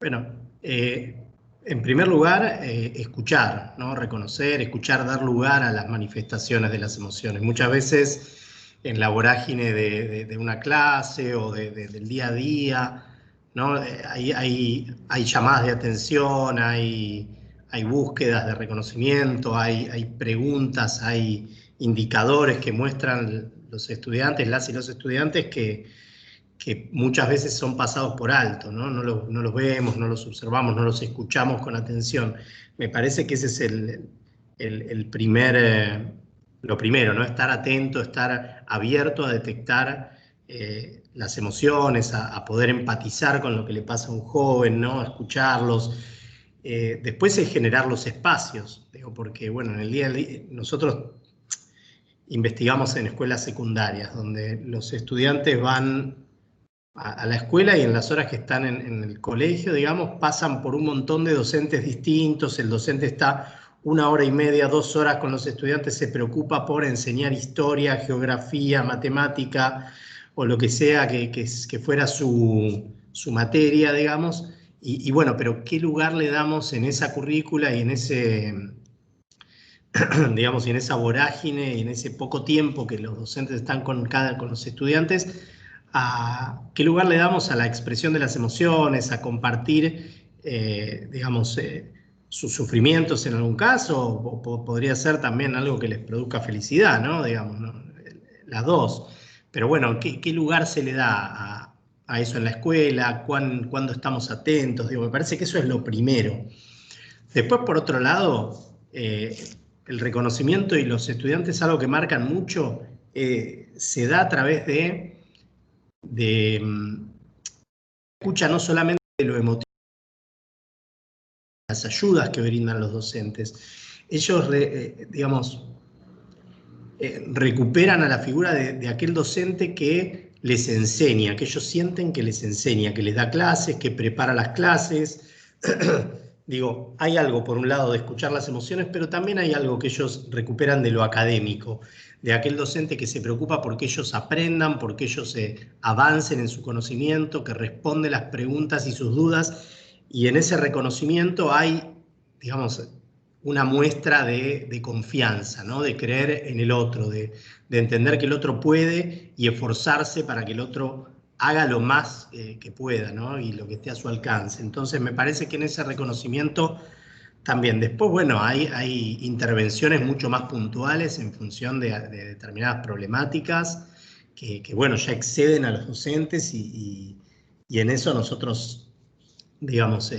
Bueno, en primer lugar, escuchar, ¿no? Reconocer, escuchar, dar lugar a las manifestaciones de las emociones. Muchas veces en la vorágine de una clase o del día a día, ¿no? Hay llamadas de atención, hay búsquedas de reconocimiento, hay preguntas, hay indicadores que muestran los estudiantes, las y los estudiantes, que muchas veces son pasados por alto, ¿no? No los vemos, no los observamos, no los escuchamos con atención. Me parece que ese es lo primero, ¿no? Estar atento, estar abierto a detectar las emociones, a poder empatizar con lo que le pasa a un joven, ¿no? A escucharlos. Después es generar los espacios, digo, porque bueno, en el día a día nosotros investigamos en escuelas secundarias, donde los estudiantes van a la escuela y en las horas que están en el colegio, digamos, pasan por un montón de docentes distintos. El docente está 1 hora y media, 2 horas con los estudiantes, se preocupa por enseñar historia, geografía, matemática o lo que sea que fuera su materia, digamos. Y bueno, pero ¿qué lugar le damos en esa currícula y en ese, digamos, y en esa vorágine y en ese poco tiempo que los docentes están con los estudiantes? ¿Qué lugar le damos a la expresión de las emociones, a compartir, digamos, sus sufrimientos en algún caso, o podría ser también algo que les produzca felicidad, ¿no? Digamos, ¿no? Las dos. Pero bueno, ¿qué lugar se le da a eso en la escuela? ¿Cuándo estamos atentos? Digo, me parece que eso es lo primero. Después, por otro lado, el reconocimiento y los estudiantes, algo que marcan mucho, se da a través de escucha no solamente de lo emotivo, las ayudas que brindan los docentes. Ellos, digamos, recuperan a la figura de aquel docente que les enseña, que ellos sienten que les enseña, que les da clases, que prepara las clases. Digo, hay algo por un lado de escuchar las emociones, pero también hay algo que ellos recuperan de lo académico, de aquel docente que se preocupa porque ellos aprendan, porque ellos avancen en su conocimiento, que responde las preguntas y sus dudas, y en ese reconocimiento hay, digamos, una muestra de confianza, ¿no? De creer en el otro, de entender que el otro puede y esforzarse para que el otro haga lo más que pueda, ¿no? Y lo que esté a su alcance. Entonces me parece que en ese reconocimiento también. Después, bueno, hay intervenciones mucho más puntuales en función de determinadas problemáticas que, bueno, ya exceden a los docentes y en eso nosotros, digamos,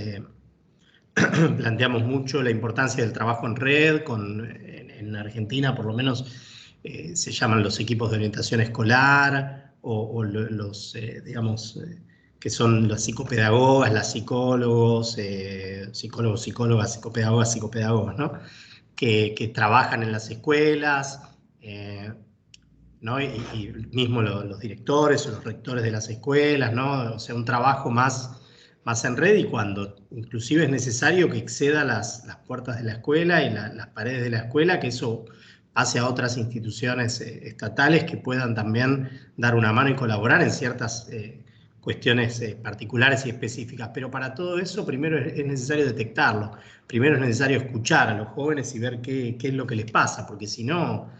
planteamos mucho la importancia del trabajo en red. En Argentina, por lo menos, se llaman los equipos de orientación escolar, o los, digamos, que son las psicopedagogas, las psicólogos, psicólogas, psicopedagogos, ¿no? Que trabajan en las escuelas, ¿no? y mismo los directores o los rectores de las escuelas, ¿no? O sea, un trabajo más en red, y cuando inclusive es necesario que exceda las puertas de la escuela y las paredes de la escuela, que eso pase a otras instituciones estatales que puedan también dar una mano y colaborar en ciertas cuestiones particulares y específicas. Pero para todo eso primero es necesario detectarlo, primero es necesario escuchar a los jóvenes y ver qué es lo que les pasa, porque si no,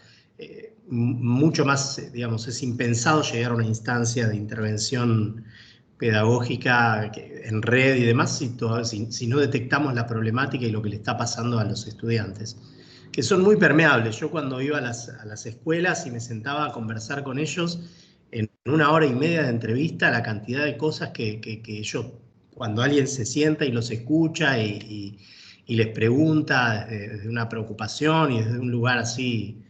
mucho más, digamos, es impensado llegar a una instancia de intervención pedagógica en red y demás si no detectamos la problemática y lo que le está pasando a los estudiantes, que son muy permeables. Yo cuando iba a las escuelas y me sentaba a conversar con ellos, en 1 hora y media de entrevista, la cantidad de cosas que ellos, cuando alguien se sienta y los escucha y les pregunta desde una preocupación y desde un lugar así,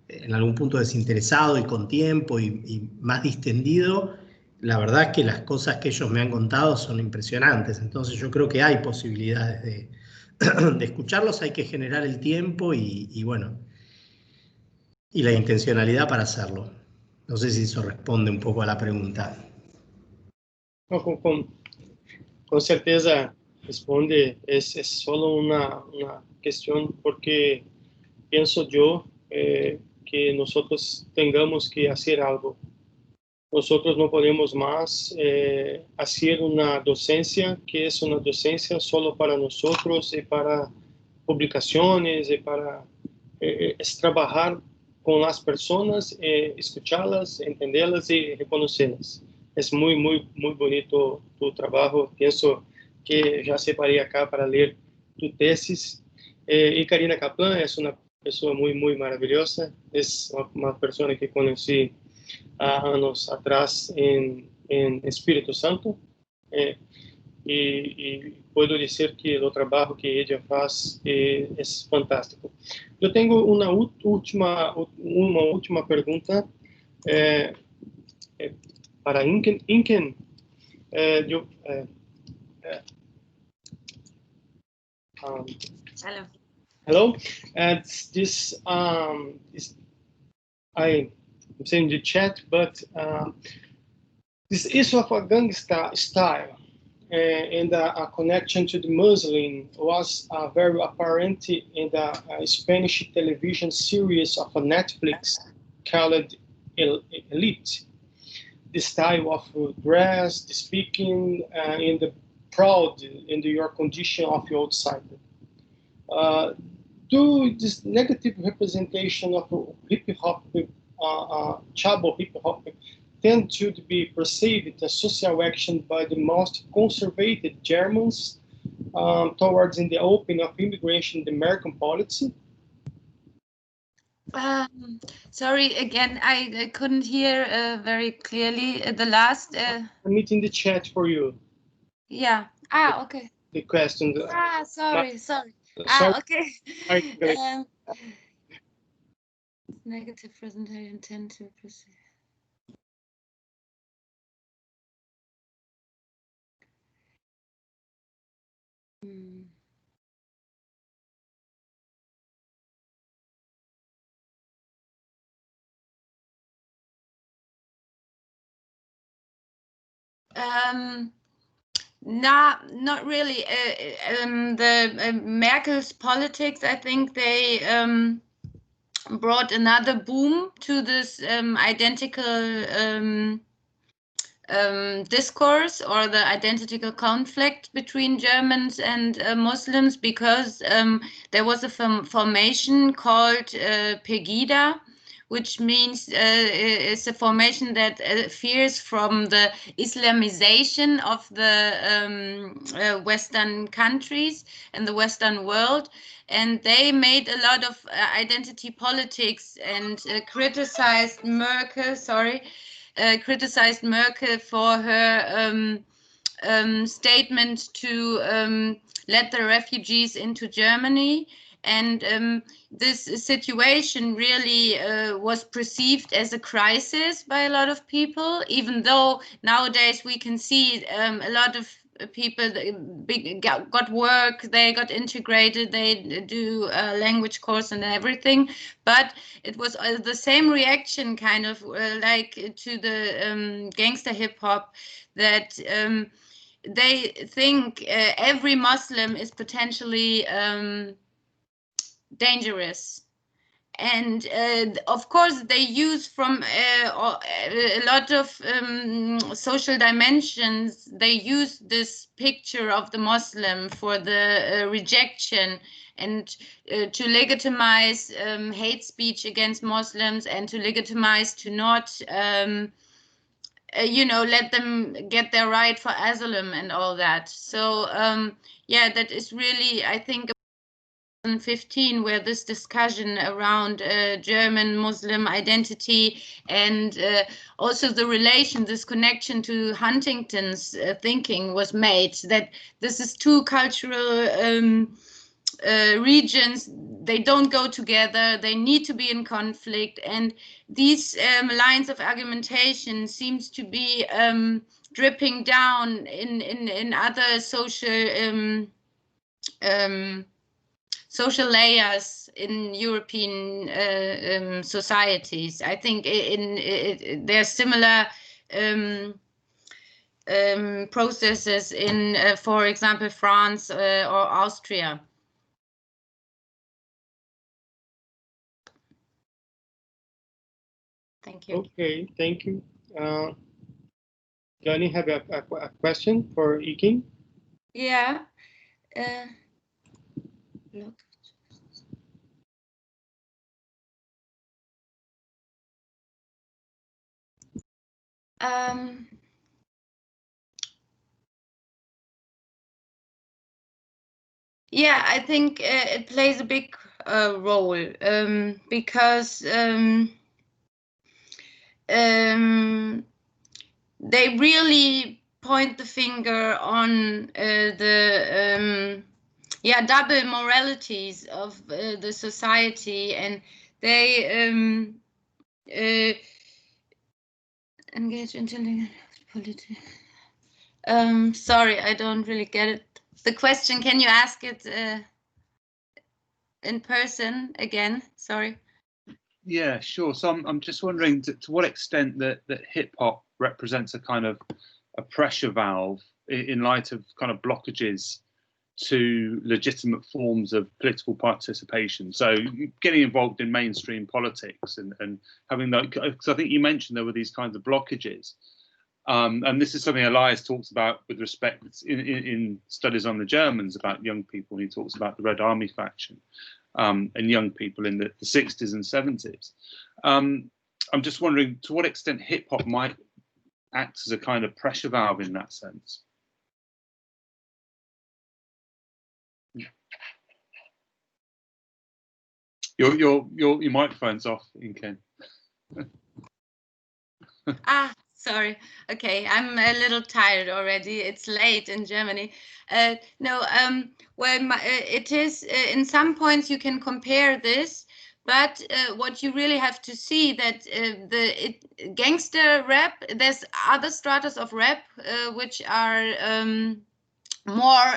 en algún punto desinteresado y con tiempo y más distendido, la verdad es que las cosas que ellos me han contado son impresionantes. Entonces yo creo que hay posibilidades de escucharlos, hay que generar el tiempo y bueno, y la intencionalidad para hacerlo. No sé si eso responde un poco a la pregunta. Com certeza responde. Es solo una cuestión, porque pienso yo que nosotros tengamos que hacer algo. Nosotros no podemos más hacer una docencia que es una docencia solo para nosotros y para publicaciones y para es trabajar con las personas, escucharlas, entenderlas y reconocerlas. Es muy, muy, muy bonito tu trabajo. Pienso que ya separé acá para leer tu tesis. Y Karina Kaplan es una persona muy, muy maravillosa. Es una persona que conocí años atrás en Espírito Santo, y puedo decir que el trabajo que ella hace es fantástico. Yo tengo una última pregunta para Inken. Inken, hello. I'm saying the chat, but this issue of a gangsta style and a connection to the Muslim was very apparent in the Spanish television series of Netflix called Elite. The style of dress, the speaking, and the proud in your condition of the outsider. Do this negative representation of hip-hop, chamou hip-hop, tend to be perceived as social action by the most conservative Germans towards in the opening of immigration in the American policy? Sorry, again, I couldn't hear very clearly the last. I'm in the chat for you. Yeah. Okay. The question. Sorry. Sorry. Okay. Negative presentation tend to perceive. Not really. Merkel's politics, I think they brought another boom to this identical discourse, or the identical conflict between Germans and Muslims, because there was a formation called Pegida, which means it's a formation that fears from the Islamization of the Western countries and the Western world. And they made a lot of identity politics and criticized Merkel, criticized Merkel for her statement to let the refugees into Germany. and this situation really was perceived as a crisis by a lot of people, even though nowadays we can see a lot of people got work, they got integrated, they do a language course and everything, but it was the same reaction kind of like to the gangster hip hop, that they think every Muslim is potentially dangerous. And of course, they use from a lot of social dimensions, they use this picture of the Muslim for the rejection and to legitimize hate speech against Muslims, and to legitimize to not let them get their right for asylum and all that. So yeah, that is really, I think, 2015, where this discussion around German Muslim identity and also the relation, this connection to Huntington's thinking was made, that this is two cultural regions, they don't go together, they need to be in conflict, and these lines of argumentation seems to be dripping down in other social social layers in European societies. I think there are similar processes in, for example, France or Austria. Thank you. Okay, thank you. Johnny, have a question for Inken? Yeah. Look. Yeah, I think it plays a big role because they really point the finger on the double moralities of the society, and they engage into politics. Sorry, I don't really get it. The question, can you ask it in person again? Sorry. Yeah, sure. So I'm just wondering to what extent that hip hop represents a kind of a pressure valve in light of kind of blockages to legitimate forms of political participation. So getting involved in mainstream politics and having that, because I think you mentioned there were these kinds of blockages. And this is something Elias talks about with respect in studies on the Germans about young people. He talks about the Red Army faction and young people in the 60s and 70s. I'm just wondering to what extent hip hop might act as a kind of pressure valve in that sense. Your microphone's off, Inken. Sorry. Okay, I'm a little tired already. It's late in Germany. No, well, it is in some points you can compare this, but what you really have to see that gangster rap, there's other stratas of rap which are more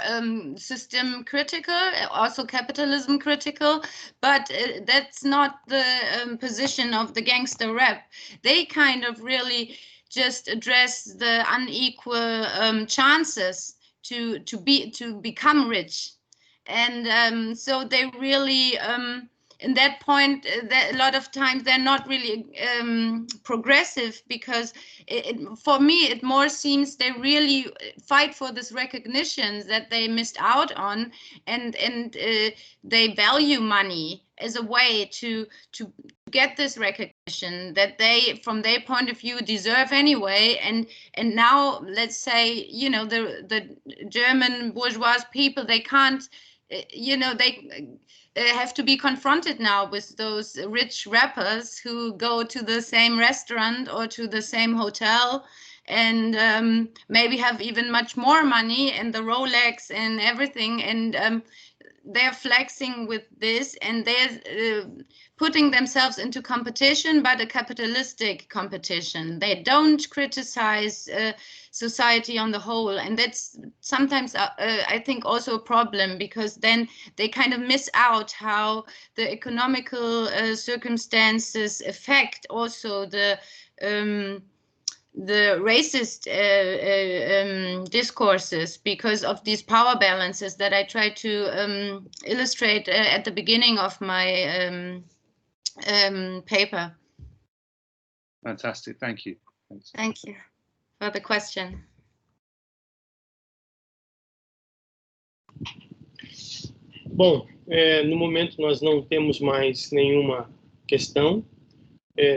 system critical, also capitalism critical, but that's not the position of the gangster rap. They kind of really just address the unequal chances to become rich, and so they really in that point, a lot of times they're not really progressive, because for me it more seems they really fight for this recognition that they missed out on, and they value money as a way to get this recognition that they, from their point of view, deserve anyway. And now, let's say, the German bourgeois people, they can't, they have to be confronted now with those rich rappers who go to the same restaurant or to the same hotel and maybe have even much more money and the Rolex and everything. And they're flexing with this, and they're putting themselves into competition, but a capitalistic competition. They don't criticize society on the whole, and that's sometimes I think also a problem, because then they kind of miss out how the economical circumstances affect also the racist discourses, because of these power balances that I try to illustrate at the beginning of my paper. Fantastic, thank you. Thanks. Thank you for the question. Bom, no momento nós não temos mais nenhuma questão.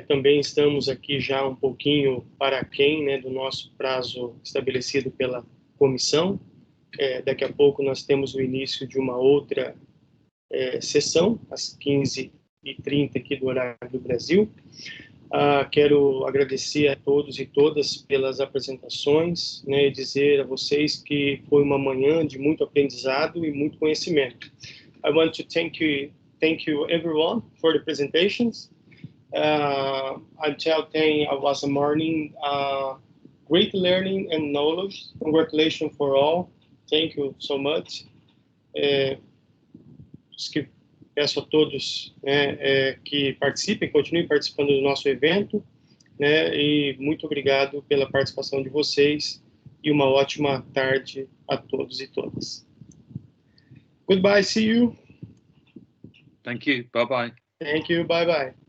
Também estamos aqui já um pouquinho para aquém, né, do nosso prazo estabelecido pela comissão. Daqui a pouco nós temos o início de uma outra sessão, às 15h30 aqui do horário do Brasil. Quero agradecer a todos e todas pelas apresentações, né, e dizer a vocês que foi uma manhã de muito aprendizado e muito conhecimento. I want to thank you everyone for the presentations. Until then, I was a morning, great learning and knowledge. Congratulations for all. Thank you so much. Peço a todos, né, que participem, continuem participando do nosso evento, né, e muito obrigado pela participação de vocês e uma ótima tarde a todos e todas. Goodbye, see you. Thank you, bye-bye. Thank you, bye-bye.